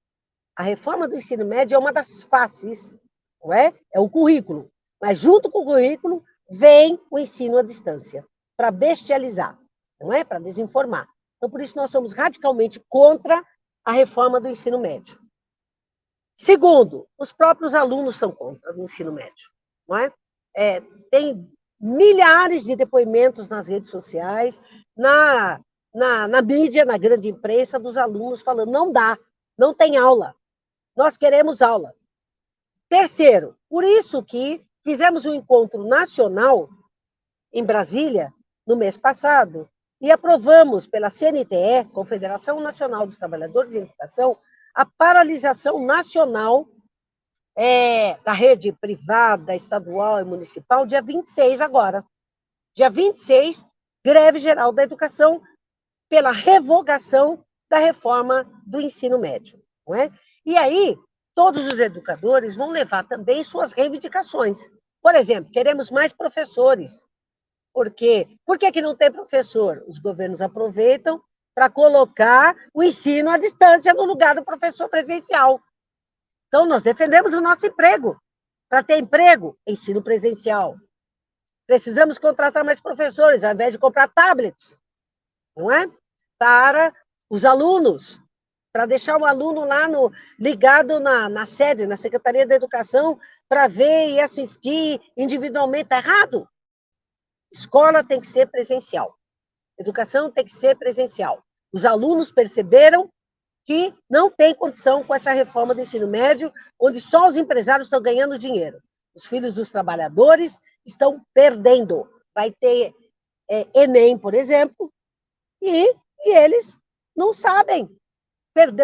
a reforma do ensino médio é uma das faces, não é? É o currículo. Mas junto com o currículo vem o ensino à distância, para bestializar, não é? Para desinformar. Então, por isso, nós somos radicalmente contra a reforma do ensino médio. Segundo, os próprios alunos são contra o ensino médio. Não é? Tem milhares de depoimentos nas redes sociais, na mídia, na grande imprensa, dos alunos falando, não dá, não tem aula, nós queremos aula. Terceiro, por isso que fizemos um encontro nacional em Brasília, no mês passado, e aprovamos pela CNTE, Confederação Nacional dos Trabalhadores em Educação, a paralisação nacional da rede privada, estadual e municipal, dia 26 agora. Dia 26, greve geral da educação pela revogação da reforma do ensino médio. Não é? E aí, todos os educadores vão levar também suas reivindicações. Por exemplo, queremos mais professores. Por quê? Por que não tem professor? Os governos aproveitam para colocar o ensino à distância no lugar do professor presencial. Então, nós defendemos o nosso emprego. Para ter emprego, ensino presencial. Precisamos contratar mais professores, ao invés de comprar tablets, não é? Para os alunos. para deixar o aluno lá ligado na sede, na Secretaria da Educação, para ver e assistir individualmente. Está errado. Escola tem que ser presencial. Educação tem que ser presencial. Os alunos perceberam que não tem condição com essa reforma do ensino médio, onde só os empresários estão ganhando dinheiro. Os filhos dos trabalhadores estão perdendo. Vai ter Enem, por exemplo, e eles não sabem.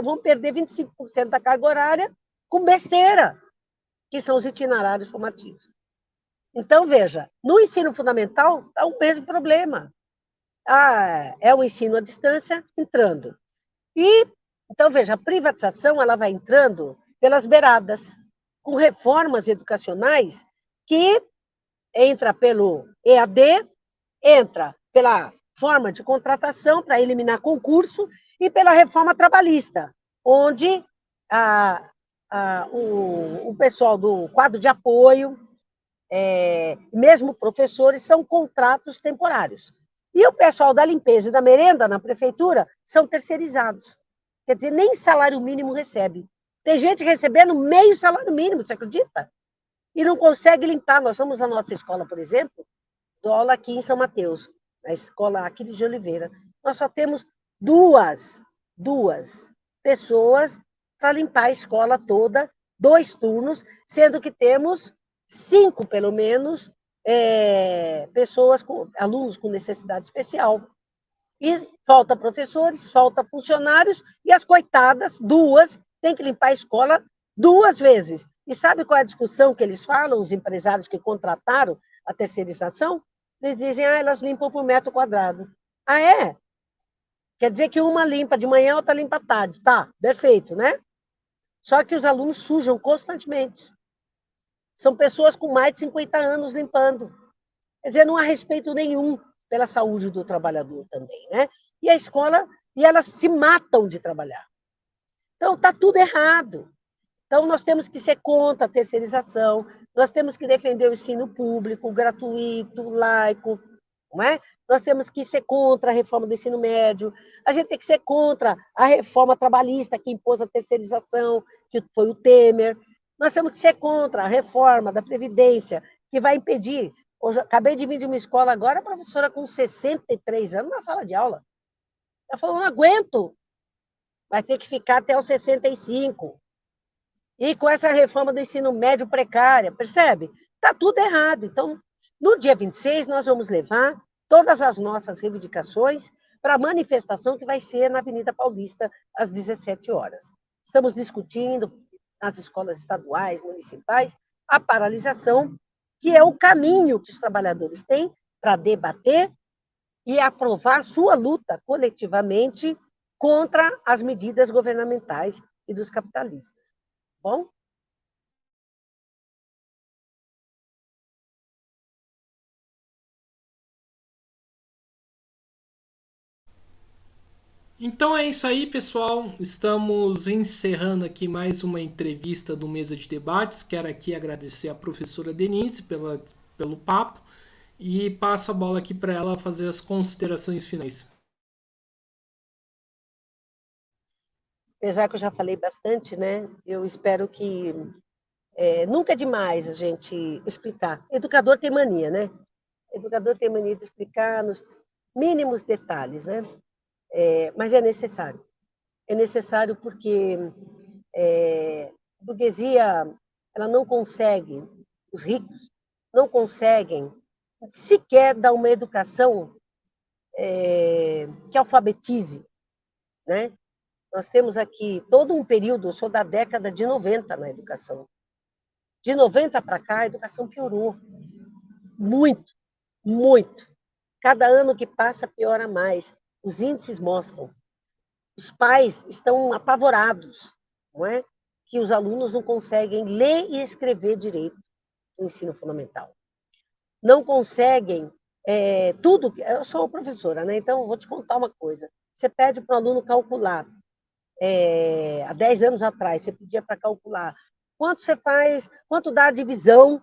Vão perder 25% da carga horária com besteira, que são os itinerários formativos. Então, veja, no ensino fundamental é o mesmo problema. É o ensino à distância entrando. Então, veja, a privatização ela vai entrando pelas beiradas, com reformas educacionais que entra pelo EAD, entra pela forma de contratação para eliminar concurso e pela reforma trabalhista, onde o pessoal do quadro de apoio, mesmo professores, são contratos temporários. E o pessoal da limpeza e da merenda na prefeitura são terceirizados. Quer dizer, nem salário mínimo recebe. Tem gente recebendo meio salário mínimo, você acredita? E não consegue limpar. Nós somos na nossa escola, por exemplo, dou aula aqui em São Mateus, na escola Aquiles de Oliveira. Nós só temos duas pessoas para limpar a escola toda, 2 turnos, sendo que temos 5, pelo menos, alunos com necessidade especial. E falta professores, falta funcionários, e as coitadas, 2, têm que limpar a escola 2 vezes. E sabe qual é a discussão que eles falam, os empresários que contrataram a terceirização? Eles dizem, elas limpam por metro quadrado. Ah, é? Quer dizer que uma limpa de manhã, outra limpa à tarde. Tá, perfeito, né? Só que os alunos sujam constantemente. São pessoas com mais de 50 anos limpando. Quer dizer, não há respeito nenhum pela saúde do trabalhador também, né? E a escola, e elas se matam de trabalhar. Então, está tudo errado. Então, nós temos que ser contra a terceirização, nós temos que defender o ensino público, gratuito, laico, não é? Nós temos que ser contra a reforma do ensino médio, a gente tem que ser contra a reforma trabalhista que impôs a terceirização, que foi o Temer. Nós temos que ser contra a reforma da Previdência, que vai impedir. Hoje, acabei de vir de uma escola agora, a professora com 63 anos na sala de aula. Ela falou, não aguento, vai ter que ficar até os 65. E com essa reforma do ensino médio precária, percebe? Está tudo errado. Então, no dia 26, nós vamos levar todas as nossas reivindicações para a manifestação que vai ser na Avenida Paulista, às 17 horas. Estamos discutindo nas escolas estaduais, municipais, a paralisação, que é o caminho que os trabalhadores têm para debater e aprovar sua luta coletivamente contra as medidas governamentais e dos capitalistas. Bom? Então é isso aí, pessoal. Estamos encerrando aqui mais uma entrevista do Mesa de Debates. Quero aqui agradecer a professora Denise pelo papo e passo a bola aqui para ela fazer as considerações finais. Apesar que eu já falei bastante, né? Eu espero que nunca é demais a gente explicar. Educador tem mania, né? Educador tem mania de explicar nos mínimos detalhes, né? Mas é necessário. É necessário porque a burguesia ela não consegue, os ricos não conseguem sequer dar uma educação que alfabetize, né? Nós temos aqui todo um período, eu sou da década de 90 na educação. De 90 para cá, a educação piorou. Muito, muito. Cada ano que passa, piora mais. Os índices mostram. Os pais estão apavorados, não é? Que os alunos não conseguem ler e escrever direito no ensino fundamental. Não conseguem tudo. Eu sou professora, né? Então, vou te contar uma coisa. Você pede para o aluno calcular. Há 10 anos atrás, você pedia para calcular quanto dá a divisão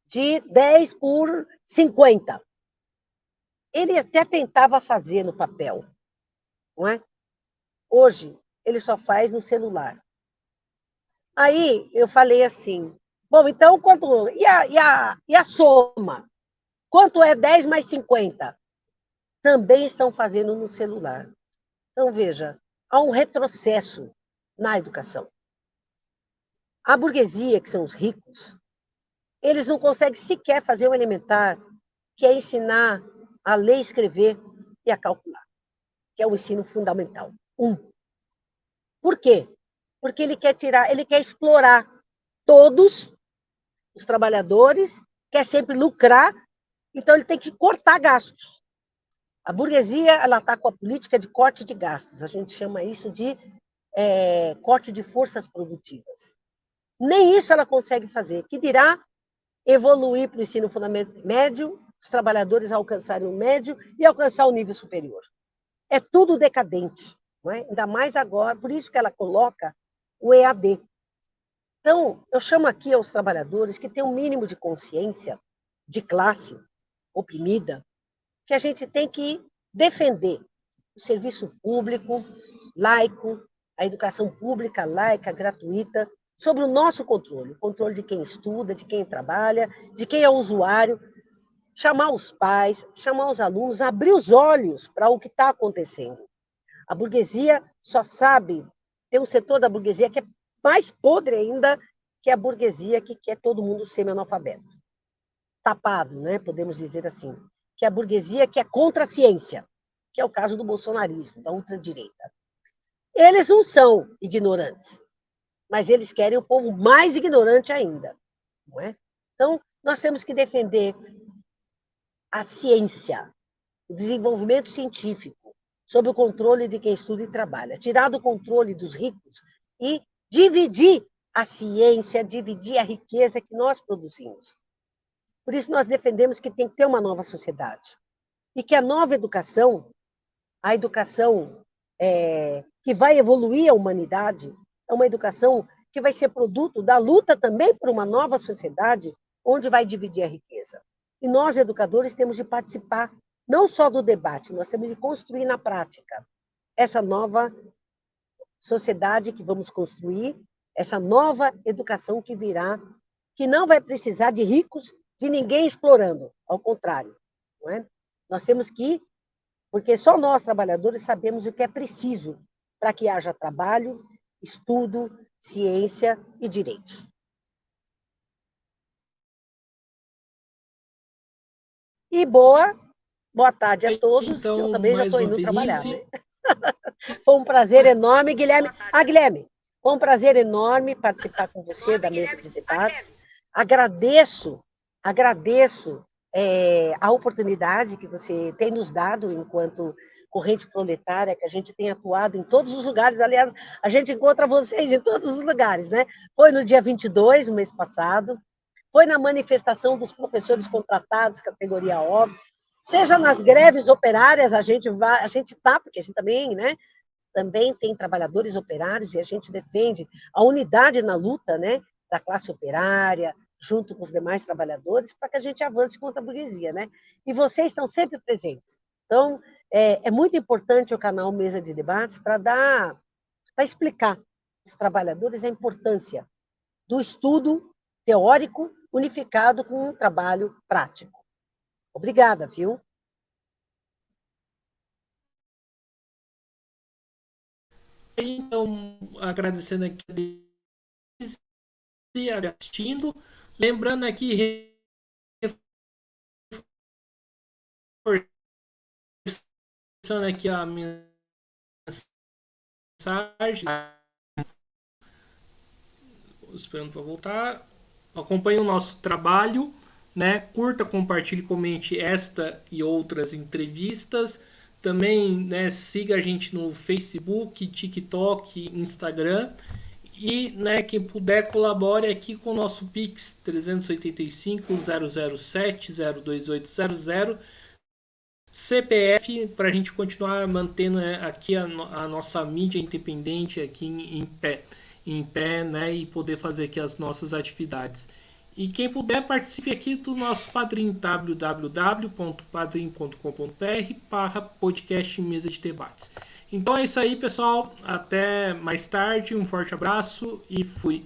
de 10 por 50. Ele até tentava fazer no papel, não é? Hoje, ele só faz no celular. Aí eu falei assim, bom, então quanto. E a soma? Quanto é 10 mais 50? Também estão fazendo no celular. Então, veja, há um retrocesso na educação. A burguesia, que são os ricos, eles não conseguem sequer fazer o elementar, que é ensinar a ler, escrever e a calcular, que é o ensino fundamental. Por quê? Porque ele quer explorar todos os trabalhadores, quer sempre lucrar, então ele tem que cortar gastos. A burguesia ela está com a política de corte de gastos. A gente chama isso de corte de forças produtivas. Nem isso ela consegue fazer. Que dirá evoluir para o ensino fundamental médio, os trabalhadores alcançarem o médio e alcançar o nível superior. É tudo decadente, não é? Ainda mais agora, por isso que ela coloca o EAD. Então, eu chamo aqui aos trabalhadores que têm um mínimo de consciência de classe oprimida, que a gente tem que defender o serviço público, laico, a educação pública, laica, gratuita, sob o nosso controle, o controle de quem estuda, de quem trabalha, de quem é usuário, chamar os pais, chamar os alunos, abrir os olhos para o que está acontecendo. A burguesia só sabe, tem um setor da burguesia que é mais podre ainda que a burguesia que quer todo mundo semi-analfabeto. Tapado, né? Podemos dizer assim. Que é a burguesia que é contra a ciência, que é o caso do bolsonarismo, da ultradireita. Eles não são ignorantes, mas eles querem o povo mais ignorante ainda. Não é? Então, nós temos que defender a ciência, o desenvolvimento científico, sob o controle de quem estuda e trabalha, tirar do controle dos ricos e dividir a ciência, dividir a riqueza que nós produzimos. Por isso, nós defendemos que tem que ter uma nova sociedade. E que a nova educação, a educação que vai evoluir a humanidade, é uma educação que vai ser produto da luta também por uma nova sociedade, onde vai dividir a riqueza. E nós, educadores, temos de participar, não só do debate, nós temos de construir na prática essa nova sociedade que vamos construir, essa nova educação que virá, que não vai precisar de ricos, de ninguém explorando, ao contrário. Não é? Nós temos que, porque só nós, trabalhadores, sabemos o que é preciso para que haja trabalho, estudo, ciência e direitos. E boa tarde a todos, que eu Então, também já mais estou uma indo vez, trabalhar, né? Foi um prazer enorme, Guilherme. Guilherme, foi um prazer enorme participar com você da mesa de debates. Agradeço a oportunidade que você tem nos dado enquanto corrente proletária, que a gente tem atuado em todos os lugares. Aliás, a gente encontra vocês em todos os lugares, né? Foi no dia 22, no mês passado, foi na manifestação dos professores contratados, categoria O, seja nas greves operárias, a gente está, porque a gente também, né? Também tem trabalhadores operários e a gente defende a unidade na luta, né? Da classe operária, junto com os demais trabalhadores, para que a gente avance contra a burguesia, né? E vocês estão sempre presentes. Então, é muito importante o canal Mesa de Debates para explicar aos trabalhadores a importância do estudo teórico unificado com um trabalho prático. Obrigada, viu? então agradecendo aqui a assistindo, lembrando aqui, reforçando aqui a mensagem, esperando para voltar, acompanhe o nosso trabalho, né? Curta, compartilhe, comente esta e outras entrevistas. Também, né, siga a gente no Facebook, TikTok, Instagram. E, né, quem puder, colabore aqui com o nosso Pix 385-007-02800, CPF, para a gente continuar mantendo aqui a nossa mídia independente aqui em pé, né, e poder fazer aqui as nossas atividades. E quem puder, participe aqui do nosso Padrim, www.padrim.com.br/podcast Mesa de Debates. Então é isso aí, pessoal. Até mais tarde. Um forte abraço e fui.